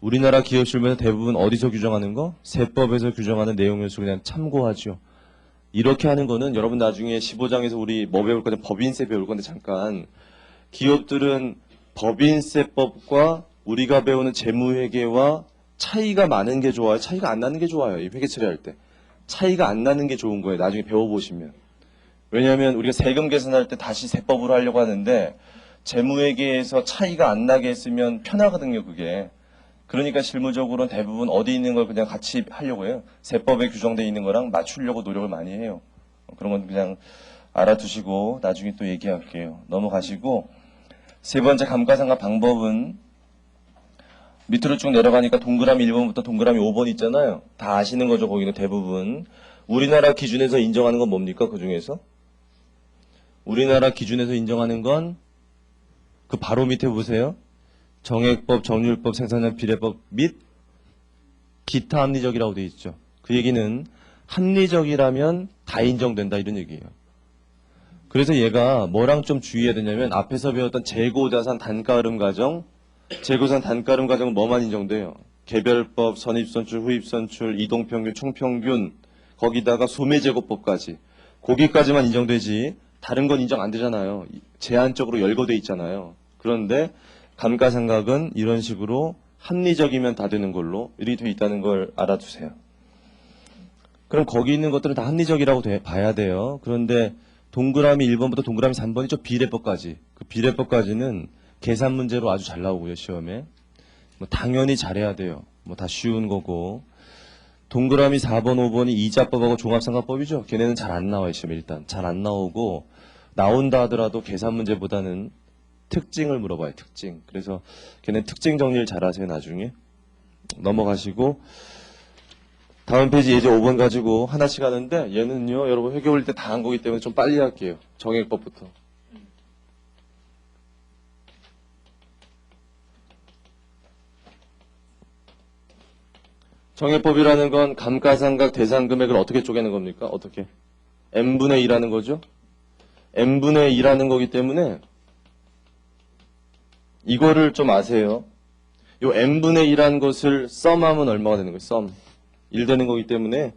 우리나라 기업 실무에서 대부분 어디서 규정하는 거? 세법에서 규정하는 내용 연수 그냥 참고하죠. 이렇게 하는 거는 여러분 나중에 15장에서 우리 뭐 배울 건데 법인세 배울 건데 잠깐 기업들은 법인세법과 우리가 배우는 재무회계와 차이가 많은 게 좋아요? 차이가 안 나는 게 좋아요? 이 회계 처리할 때. 차이가 안 나는 게 좋은 거예요. 나중에 배워보시면. 왜냐하면 우리가 세금 계산할 때 다시 세법으로 하려고 하는데 재무회계에서 차이가 안 나게 했으면 편하거든요, 그게. 그러니까 실무적으로는 대부분 어디 있는 걸 그냥 같이 하려고 해요. 세법에 규정되어 있는 거랑 맞추려고 노력을 많이 해요. 그런 건 그냥 알아두시고 나중에 또 얘기할게요. 넘어가시고 세 번째 감가상각 방법은 밑으로 쭉 내려가니까 동그라미 1번부터 동그라미 5번 있잖아요. 다 아시는 거죠, 거기는 대부분. 우리나라 기준에서 인정하는 건 뭡니까, 그 중에서? 우리나라 기준에서 인정하는 건 그 바로 밑에 보세요. 정액법, 정률법, 생산량 비례법 및 기타 합리적이라고 되어 있죠. 그 얘기는 합리적이라면 다 인정된다 이런 얘기예요. 그래서 얘가 뭐랑 좀 주의해야 되냐면 앞에서 배웠던 재고자산 단가흐름 과정, 재고자산 단가흐름 과정은 뭐만 인정돼요? 개별법, 선입선출, 후입선출, 이동평균, 총평균, 거기다가 소매제고법까지. 거기까지만 인정되지 다른 건 인정 안 되잖아요. 제한적으로 열거돼 있잖아요. 그런데 감가상각은 이런 식으로 합리적이면 다 되는 걸로 이렇게 돼 있다는 걸 알아두세요. 그럼 거기 있는 것들은 다 합리적이라고 봐야 돼요. 그런데 동그라미 1번부터 동그라미 3번이죠. 비례법까지. 그 비례법까지는 계산 문제로 아주 잘 나오고요. 시험에. 뭐 당연히 잘해야 돼요. 뭐 다 쉬운 거고. 동그라미 4번, 5번이 이자법하고 종합상각법이죠. 걔네는 잘 안 나와요. 시험에 일단. 잘 안 나오고 나온다 하더라도 계산 문제보다는 특징을 물어봐요. 특징. 그래서 걔네 특징 정리를 잘 하세요. 나중에. 넘어가시고 다음 페이지 예제 5번 가지고 하나씩 하는데 얘는요. 여러분 회계 올릴 때 다 한 거기 때문에 좀 빨리 할게요. 정액법부터. 정액법이라는 건 감가상각 대상 금액을 어떻게 쪼개는 겁니까? 어떻게? n분의 2라는 거죠. n분의 2라는 거기 때문에 이거를 좀 아세요. 요 n분의 2라는 것을 썸하면 얼마가 되는 거예요? 썸. 1 되는 거기 때문에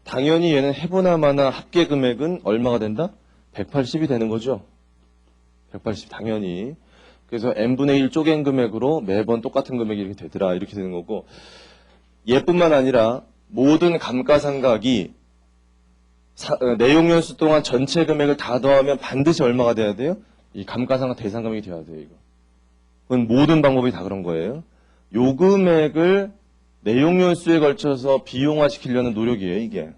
당연히 얘는 해보나 마나 합계 금액은 얼마가 된다? 180이 되는 거죠. 180 당연히. 그래서 n분의 1 쪼갠 금액으로 매번 똑같은 금액이 이렇게 되더라. 이렇게 되는 거고 얘뿐만 아니라 모든 감가상각이 내용연수 동안 전체 금액을 다 더하면 반드시 얼마가 돼야 돼요? 이 감가상각 대상 금액이 돼야 돼요. 이거. 그건 모든 방법이 다 그런 거예요. 요 금액을 내용연수에 걸쳐서 비용화시키려는 노력이에요. 이게.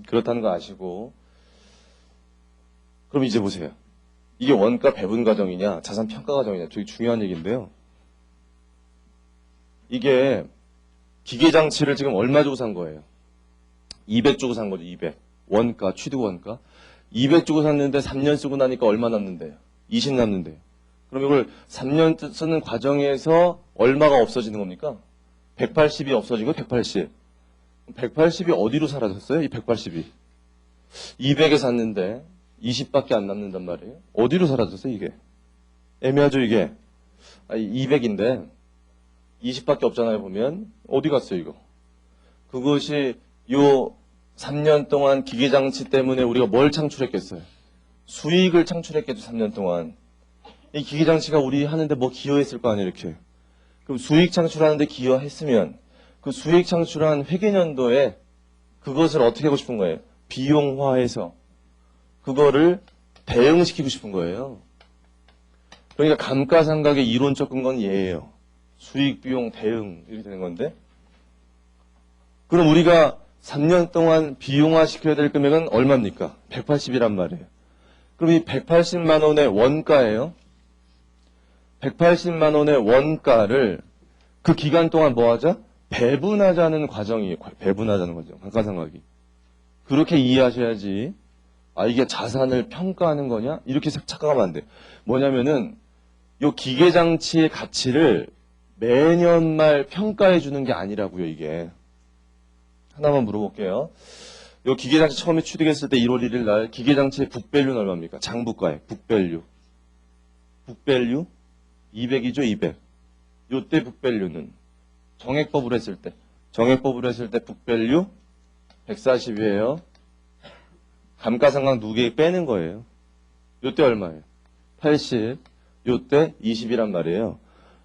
그렇다는 거 아시고. 그럼 이제 보세요. 이게 원가 배분 과정이냐 자산 평가 과정이냐 되게 중요한 얘기인데요. 이게 기계장치를 지금 얼마 주고 산 거예요? 200 주고 산 거죠. 200. 원가, 취득 원가. 200 주고 샀는데 3년 쓰고 나니까 얼마 남는데요? 20 남는데요. 그럼 이걸 3년 쓰는 과정에서 얼마가 없어지는 겁니까? 180이 없어진 거 180. 180이 어디로 사라졌어요? 이 180이. 200에 샀는데 20밖에 안 남는단 말이에요. 어디로 사라졌어요, 이게? 애매하죠, 이게? 200인데 20밖에 없잖아요, 보면. 어디 갔어요, 이거? 그것이 요 3년 동안 기계장치 때문에 우리가 뭘 창출했겠어요? 수익을 창출했겠죠, 3년 동안. 이 기계장치가 우리 하는데 뭐 기여했을 거 아니에요, 이렇게. 그럼 수익 창출하는데 기여했으면 그 수익 창출한 회계년도에 그것을 어떻게 하고 싶은 거예요? 비용화해서 그거를 대응시키고 싶은 거예요. 그러니까 감가상각의 이론적 근거는 얘예요. 수익, 비용, 대응 이렇게 되는 건데 그럼 우리가 3년 동안 비용화시켜야 될 금액은 얼마입니까? 180이란 말이에요. 그럼 이 180만 원의 원가예요. 180만 원의 원가를 그 기간 동안 뭐 하자? 배분하자는 과정이에요. 배분하자는 과정. 감가상각이. 그렇게 이해하셔야지. 이게 자산을 평가하는 거냐? 이렇게 착각하면 안 돼. 뭐냐면은 요 기계장치의 가치를 매년 말 평가해 주는 게 아니라고요, 이게. 하나만 물어볼게요. 요 기계장치 처음에 취득했을 때 1월 1일 날 기계장치의 북밸류는 얼마입니까? 장부가에 북밸류. 북밸류 200이죠, 200. 요때 북밸류는 정액법으로 했을 때 북밸류 140이에요. 감가상각 누계액 빼는 거예요. 요때 얼마예요? 80, 요때 20이란 말이에요.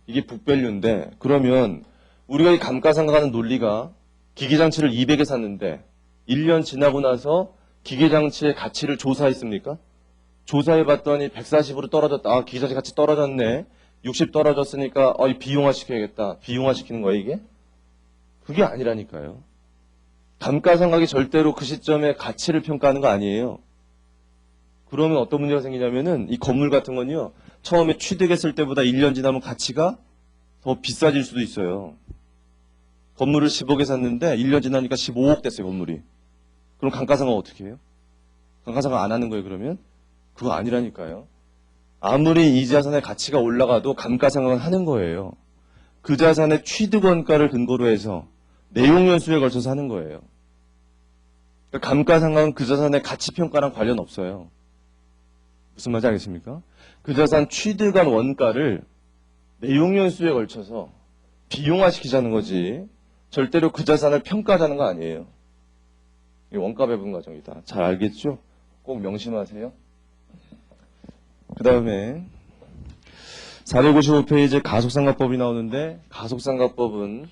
이게 북밸류인데, 그러면 우리가 이 감가상각하는 논리가 기계장치를 200에 샀는데 1년 지나고 나서 기계장치의 가치를 조사했습니까? 조사해봤더니 140으로 떨어졌다. 아, 기계장치 가치 떨어졌네. 60 떨어졌으니까 이 비용화 시켜야겠다. 비용화 시키는 거예요, 이게? 그게 아니라니까요. 감가상각이 절대로 그 시점에 가치를 평가하는 거 아니에요. 그러면 어떤 문제가 생기냐면은 이 건물 같은 건요. 처음에 취득했을 때보다 1년 지나면 가치가 더 비싸질 수도 있어요. 건물을 10억에 샀는데 1년 지나니까 15억 됐어요, 건물이. 그럼 감가상각 어떻게 해요? 감가상각 안 하는 거예요, 그러면? 그거 아니라니까요. 아무리 이 자산의 가치가 올라가도 감가상각은 하는 거예요. 그 자산의 취득원가를 근거로 해서 내용연수에 걸쳐서 하는 거예요. 그러니까 감가상각은 그 자산의 가치평가랑 관련 없어요. 무슨 말인지 알겠습니까? 그 자산 취득한 원가를 내용연수에 걸쳐서 비용화시키자는 거지 절대로 그 자산을 평가하자는 거 아니에요. 이게 원가 배분 과정이다. 잘 알겠죠? 꼭 명심하세요. 그 다음에 455페이지에 가속상각법이 나오는데 가속상각법은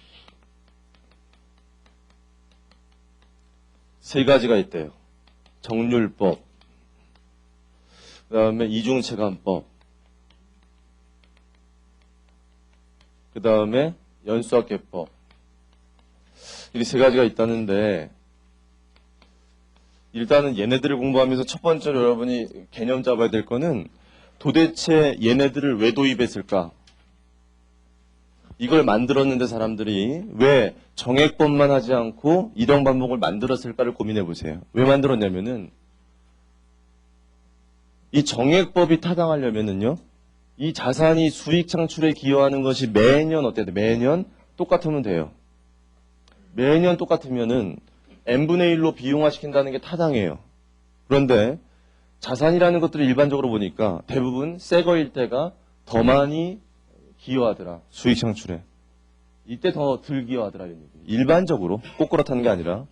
세 가지가 있대요. 정률법, 그 다음에 이중체감법, 그 다음에 연수학계법. 이렇게 세 가지가 있다는데 일단은 얘네들을 공부하면서 첫 번째로 여러분이 개념 잡아야 될 거는 도대체 얘네들을 왜 도입했을까? 이걸 만들었는데 사람들이 왜 정액법만 하지 않고 이동반목을 만들었을까를 고민해 보세요. 왜 만들었냐면은 이 정액법이 타당하려면은요, 이 자산이 수익 창출에 기여하는 것이 매년 어때야 돼? 매년 똑같으면 돼요. 매년 똑같으면은 n분의 1로 비용화시킨다는 게 타당해요. 그런데 자산이라는 것들을 일반적으로 보니까 대부분 새 거일 때가 더 많이 기여하더라. 수익 창출에. 이때 더 덜 기여하더라. 이런 얘기. 일반적으로 꼭 그렇다는 게 아니라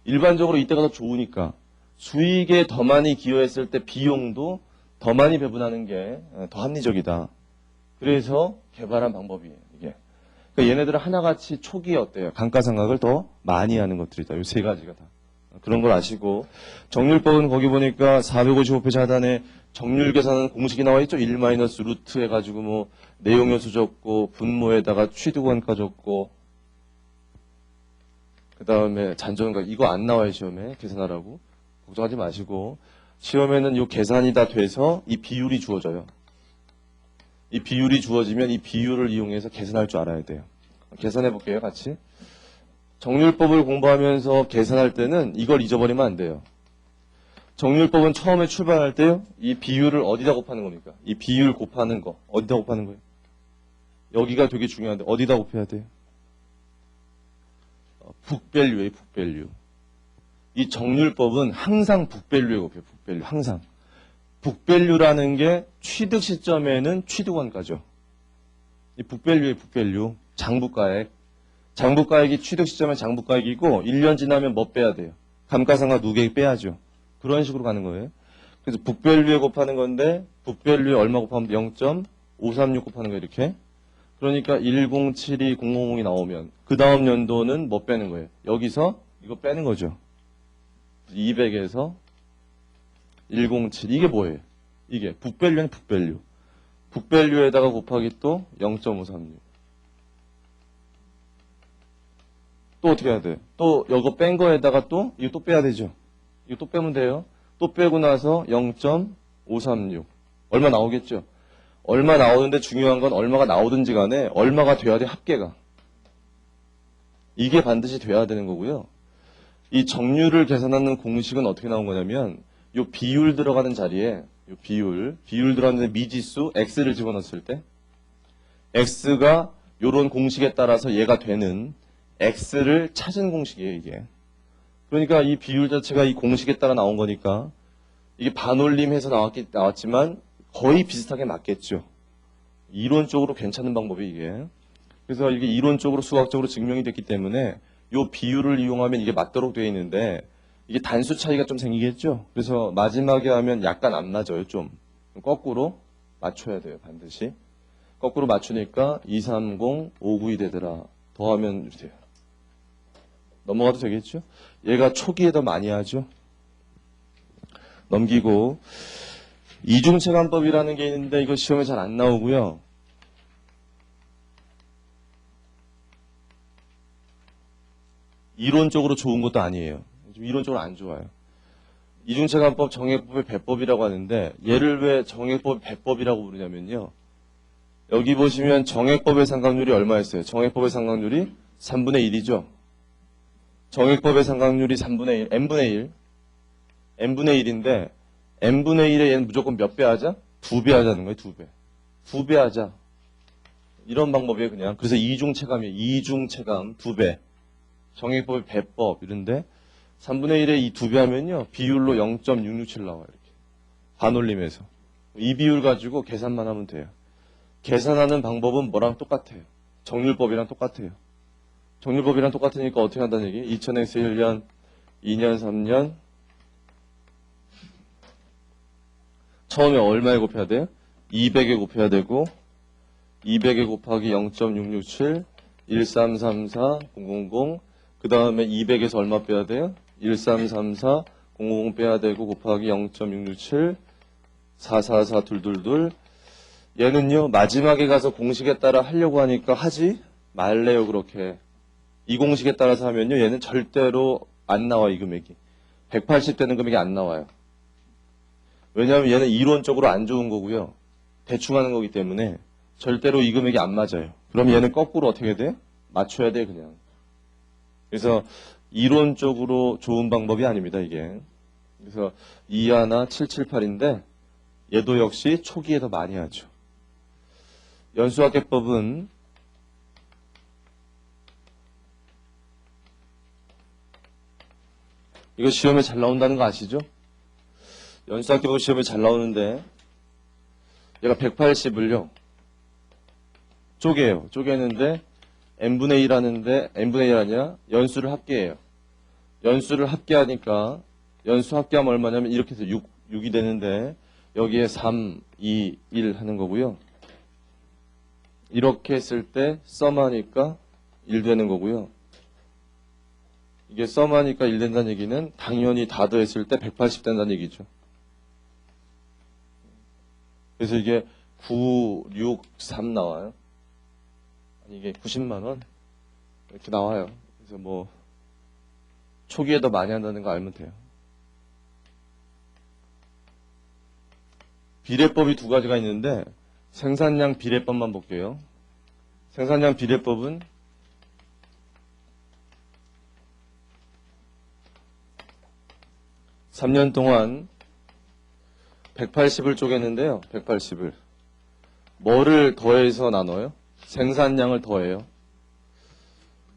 일반적으로 이때가 더 좋으니까 수익에 더 많이 기여했을 때 비용도 더 많이 배분하는 게 더 합리적이다. 그래서 개발한 방법이에요. 이게. 그러니까 얘네들은 하나같이 초기에 어때요? 감가상각을 더 많이 하는 것들이다. 이 세 가지가 다. 그런 걸 아시고 정률법은 거기 보니까 455페이지 하단에 정률 계산은 공식이 나와 있죠. 1-루트 해가지고 뭐 내용요수 적고 분모에다가 취득원가 적고 그 다음에 잔존가 이거 안 나와요. 시험에 계산하라고 걱정하지 마시고 시험에는 이 계산이 다 돼서 이 비율이 주어져요. 이 비율이 주어지면 이 비율을 이용해서 계산할 줄 알아야 돼요. 계산해 볼게요. 같이. 정률법을 공부하면서 계산할 때는 이걸 잊어버리면 안 돼요. 정률법은 처음에 출발할 때요. 이 비율을 어디다 곱하는 겁니까? 이 비율 곱하는 거. 어디다 곱하는 거예요? 여기가 되게 중요한데 어디다 곱해야 돼요? 북밸류예요. 북밸류. 이 정률법은 항상 북밸류에 곱해요. 북밸류. 항상. 북밸류라는 게 취득 시점에는 취득원가죠. 이 북밸류의 북밸류. 장부가액. 장부가액이 취득 시점에 장부가액이고 1년 지나면 뭐 빼야 돼요? 감가상각 누계액 빼야죠. 그런 식으로 가는 거예요. 그래서 북밸류에 곱하는 건데 북밸류에 얼마 곱하면 0.536 곱하는 거예요. 이렇게. 그러니까 1072,000이 나오면 그 다음 연도는 뭐 빼는 거예요? 여기서 이거 빼는 거죠. 200에서 107 이게 뭐예요? 이게 북밸류는 북밸류. 북밸류에다가 곱하기 또 0.536. 또 어떻게 해야 돼? 또 이거 뺀 거에다가 또 이거 또 빼야 되죠. 이거 또 빼면 돼요. 또 빼고 나서 0.536 얼마 나오겠죠? 얼마 나오는데 중요한 건 얼마가 나오든지 간에 얼마가 돼야 돼 합계가. 이게 반드시 돼야 되는 거고요. 이 정률을 계산하는 공식은 어떻게 나온 거냐면 이 비율 들어가는 자리에 이 비율 들어가는 미지수 x를 집어넣었을 때 x가 이런 공식에 따라서 얘가 되는 x를 찾은 공식이에요, 이게. 그러니까 이 비율 자체가 이 공식에 따라 나온 거니까 이게 반올림해서 나왔지만 거의 비슷하게 맞겠죠. 이론적으로 괜찮은 방법이 이게. 그래서 이게 이론적으로 수학적으로 증명이 됐기 때문에 이 비율을 이용하면 이게 맞도록 되어 있는데 이게 단수 차이가 좀 생기겠죠? 그래서 마지막에 하면 약간 안 맞아요, 좀. 거꾸로 맞춰야 돼요, 반드시. 거꾸로 맞추니까 230, 592 되더라. 더하면 이렇게 돼요. 넘어가도 되겠죠? 얘가 초기에 더 많이 하죠? 넘기고, 이중체감법이라는 게 있는데 이거 시험에 잘 안 나오고요. 이론적으로 좋은 것도 아니에요. 이론적으로 안 좋아요. 이중체감법 정액법의 배법이라고 하는데 얘를 왜 정액법 배법이라고 부르냐면요. 여기 보시면 정액법의 상각률이 얼마였어요? 정액법의 상각률이 3분의 1이죠. 정액법의 상각률이 3분의 1, n분의 1. n분의 1인데 n분의 1에 얘는 무조건 몇 배 하자? 2배 하자는 거예요. 2배. 2배 하자. 이런 방법이에요. 그냥. 그래서 이중체감이에요. 이중체감 2배. 정액법의 배법 이런데 3분의 1에 이 2배 하면요. 비율로 0.667 나와요. 이렇게. 반올림에서. 이 비율 가지고 계산만 하면 돼요. 계산하는 방법은 뭐랑 똑같아요. 정률법이랑 똑같아요. 정률법이랑 똑같으니까 어떻게 한다는 얘기? 2000x 1년, 2년, 3년. 처음에 얼마에 곱해야 돼요? 200에 곱해야 되고 200에 곱하기 0.667, 1334, 000. 그 다음에 200에서 얼마 빼야 돼요? 1334, 000 빼야 되고 곱하기 0.667, 444, 222. 얘는요, 마지막에 가서 공식에 따라 하려고 하니까 하지 말래요, 그렇게. 이 공식에 따라서 하면요, 얘는 절대로 안 나와, 이 금액이. 180 되는 금액이 안 나와요. 왜냐하면 얘는 이론적으로 안 좋은 거고요. 대충 하는 거기 때문에 절대로 이 금액이 안 맞아요. 그럼 얘는 거꾸로 어떻게 돼? 맞춰야 돼, 그냥. 그래서 이론적으로 좋은 방법이 아닙니다, 이게. 그래서 2하나 778인데 얘도 역시 초기에 더 많이 하죠. 연수학계법은 이거 시험에 잘 나온다는 거 아시죠? 연수학계법 시험에 잘 나오는데 얘가 180을요. 쪼개요. 쪼개는데 n분의 1 하는데 n분의 1 아니라 연수를 합계해요. 연수를 합계하니까 연수 합계하면 얼마냐면 이렇게 해서 6이 되는데 여기에 3, 2, 1 하는 거고요. 이렇게 했을 때 썸하니까 1 되는 거고요. 이게 썸하니까 1 된다는 얘기는 당연히 다 더했을 때 180 된다는 얘기죠. 그래서 이게 9, 6, 3 나와요. 이게 90만 원 이렇게 나와요. 그래서 뭐 초기에 더 많이 한다는 거 알면 돼요. 비례법이 두 가지가 있는데 생산량 비례법만 볼게요. 생산량 비례법은 (3년) 동안 180을 쪼개는데요. 180을 뭐를 더해서 나눠요? 생산량을 더해요.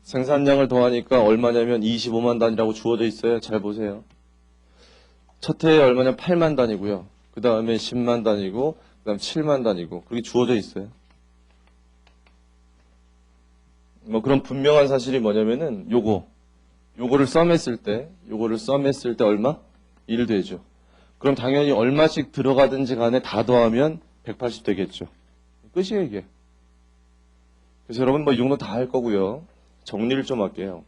생산량을 더하니까 얼마냐면 25만 단위라고 주어져 있어요. 잘 보세요. 첫 해에 얼마냐 8만 단위고요. 그 다음에 10만 단위고 그 다음 7만 단위고 그렇게 주어져 있어요. 뭐 그런 분명한 사실이 뭐냐면은 요거를 썸했을 때 얼마? 1 되죠. 그럼 당연히 얼마씩 들어가든지 간에 다 더하면 180 되겠죠. 끝이에요, 이게. 그래서 여러분 뭐 이 정도 다 할 거고요. 정리를 좀 할게요.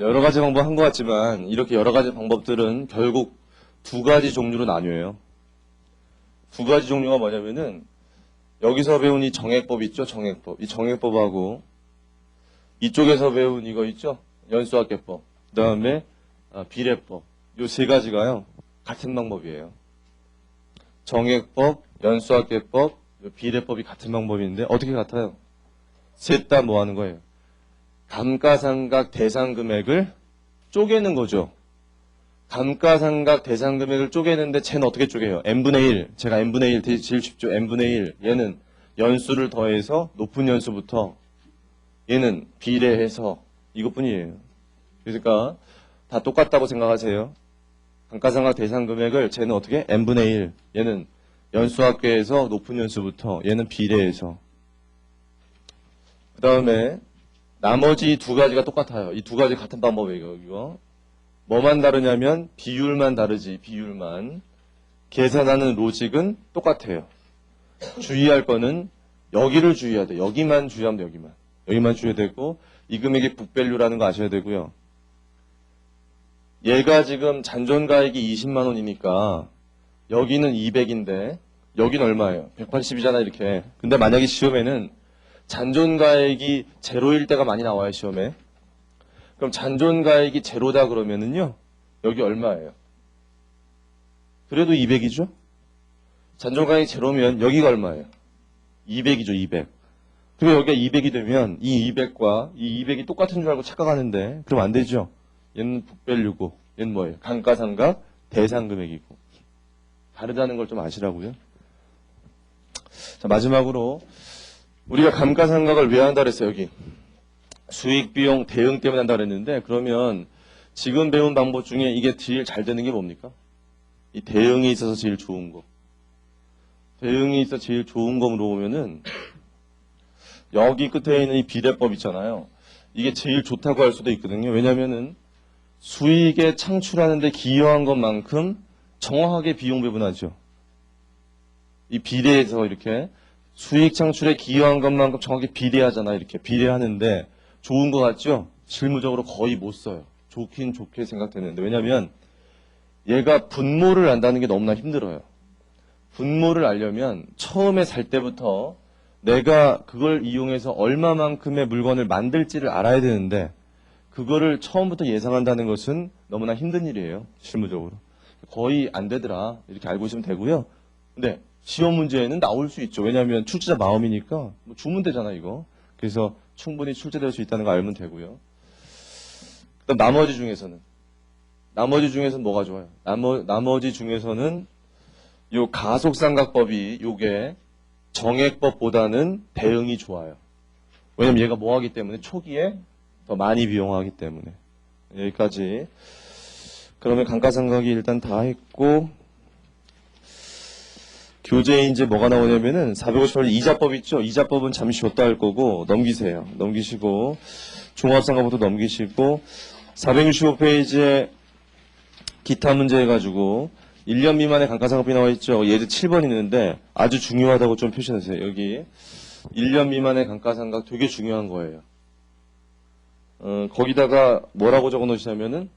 여러 가지 방법 한 것 같지만 이렇게 여러 가지 방법들은 결국 두 가지 종류로 나뉘어요. 두 가지 종류가 뭐냐면은 여기서 배운 이 정액법 있죠? 정액법. 이 정액법하고 이쪽에서 배운 이거 있죠? 연수학계법. 그 다음에 비례법. 요 세 가지가요. 같은 방법이에요. 정액법, 연수학계법, 비례법이 같은 방법인데 어떻게 같아요? 셋 다 뭐 하는 거예요? 감가상각 대상금액을 쪼개는 거죠. 감가상각 대상금액을 쪼개는데 쟤는 어떻게 쪼개요? n분의 1. 제가 n분의 1 제일 쉽죠. n분의 1. 얘는 연수를 더해서 높은 연수부터 얘는 비례해서 이것뿐이에요. 그러니까 다 똑같다고 생각하세요. 감가상각 대상금액을 쟤는 어떻게? n분의 1. 얘는 연수합계에서 높은 연수부터 얘는 비례해서 그 다음에 나머지 두 가지가 똑같아요. 이 두 가지 같은 방법이에요. 이거 뭐만 다르냐면 비율만 다르지, 비율만. 계산하는 로직은 똑같아요. 주의할 거는 여기를 주의해야 돼. 여기만 주의하면 돼, 여기만. 여기만 주의해야 되고, 이 금액이 북밸류라는 거 아셔야 되고요. 얘가 지금 잔존가액이 20만 원이니까 여기는 200인데 여기는 얼마예요? 180이잖아 이렇게. 근데 만약에 시험에는 잔존가액이 제로일 때가 많이 나와요 시험에. 그럼 잔존가액이 제로다 그러면은요 여기 얼마예요? 그래도 200이죠? 잔존가액이 제로면 여기가 얼마예요? 200이죠 200. 그리고 여기가 200이 되면 이 200과 이 200이 똑같은 줄 알고 착각하는데 그럼 안 되죠? 얘는 북밸류고 얘는 뭐예요? 감가상각 대상금액이고 다르다는 걸 좀 아시라고요. 자 마지막으로 우리가 감가상각을 왜 한다 그랬어요 여기 수익 비용 대응 때문에 한다 그랬는데 그러면 지금 배운 방법 중에 이게 제일 잘 되는 게 뭡니까? 이 대응이 있어서 제일 좋은 거. 대응이 있어 제일 좋은 거 물어보면은 여기 끝에 있는 이 비례법 있잖아요. 이게 제일 좋다고 할 수도 있거든요. 왜냐면은 수익에 창출하는데 기여한 것만큼 정확하게 비용 배분하죠. 이 비례에서 이렇게 수익 창출에 기여한 것만큼 정확히 비례하잖아요. 이렇게 비례하는데 좋은 것 같죠? 실무적으로 거의 못 써요. 좋긴 좋게 생각되는데 왜냐면 얘가 분모를 안다는 게 너무나 힘들어요. 분모를 알려면 처음에 살 때부터 내가 그걸 이용해서 얼마만큼의 물건을 만들지를 알아야 되는데 그거를 처음부터 예상한다는 것은 너무나 힘든 일이에요. 실무적으로. 거의 안 되더라. 이렇게 알고 있으면 되고요. 근데 시험 문제에는 나올 수 있죠. 왜냐하면 출제자 마음이니까 뭐 주면 되잖아 이거. 그래서 충분히 출제될 수 있다는 거 알면 되고요. 그다음 나머지 중에서는 뭐가 좋아요? 나머지 중에서는 요 가속상각법이 요게 정액법보다는 대응이 좋아요. 왜냐면 얘가 뭐 하기 때문에 초기에 더 많이 비용하기 때문에. 여기까지. 그러면 감가상각이 일단 다 했고 교재에 이제 뭐가 나오냐면은 458 이자법 있죠? 이자법은 잠시 줬다 할 거고 넘기세요. 넘기시고 종합상각부터 넘기시고 465페이지에 기타 문제 해가지고 1년 미만의 감가상각비 나와 있죠. 예제 7번 있는데 아주 중요하다고 좀 표시하세요. 여기 1년 미만의 감가상각 되게 중요한 거예요. 거기다가 뭐라고 적어 놓으시냐면은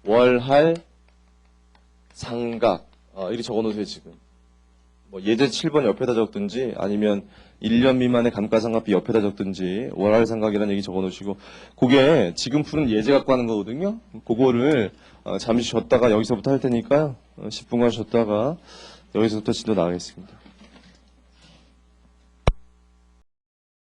월할 상각 이렇게 적어 놓으세요 지금. 뭐 예제 7번 옆에다 적든지 아니면 1년 미만의 감가상각비 옆에다 적든지 월할 상각이라는 얘기 적어 놓으시고 그게 지금 푸는 예제 갖고 하는 거거든요. 그거를 잠시 쉬었다가 여기서부터 할 테니까요. 10분간 쉬었다가 여기서부터 진도 나가겠습니다.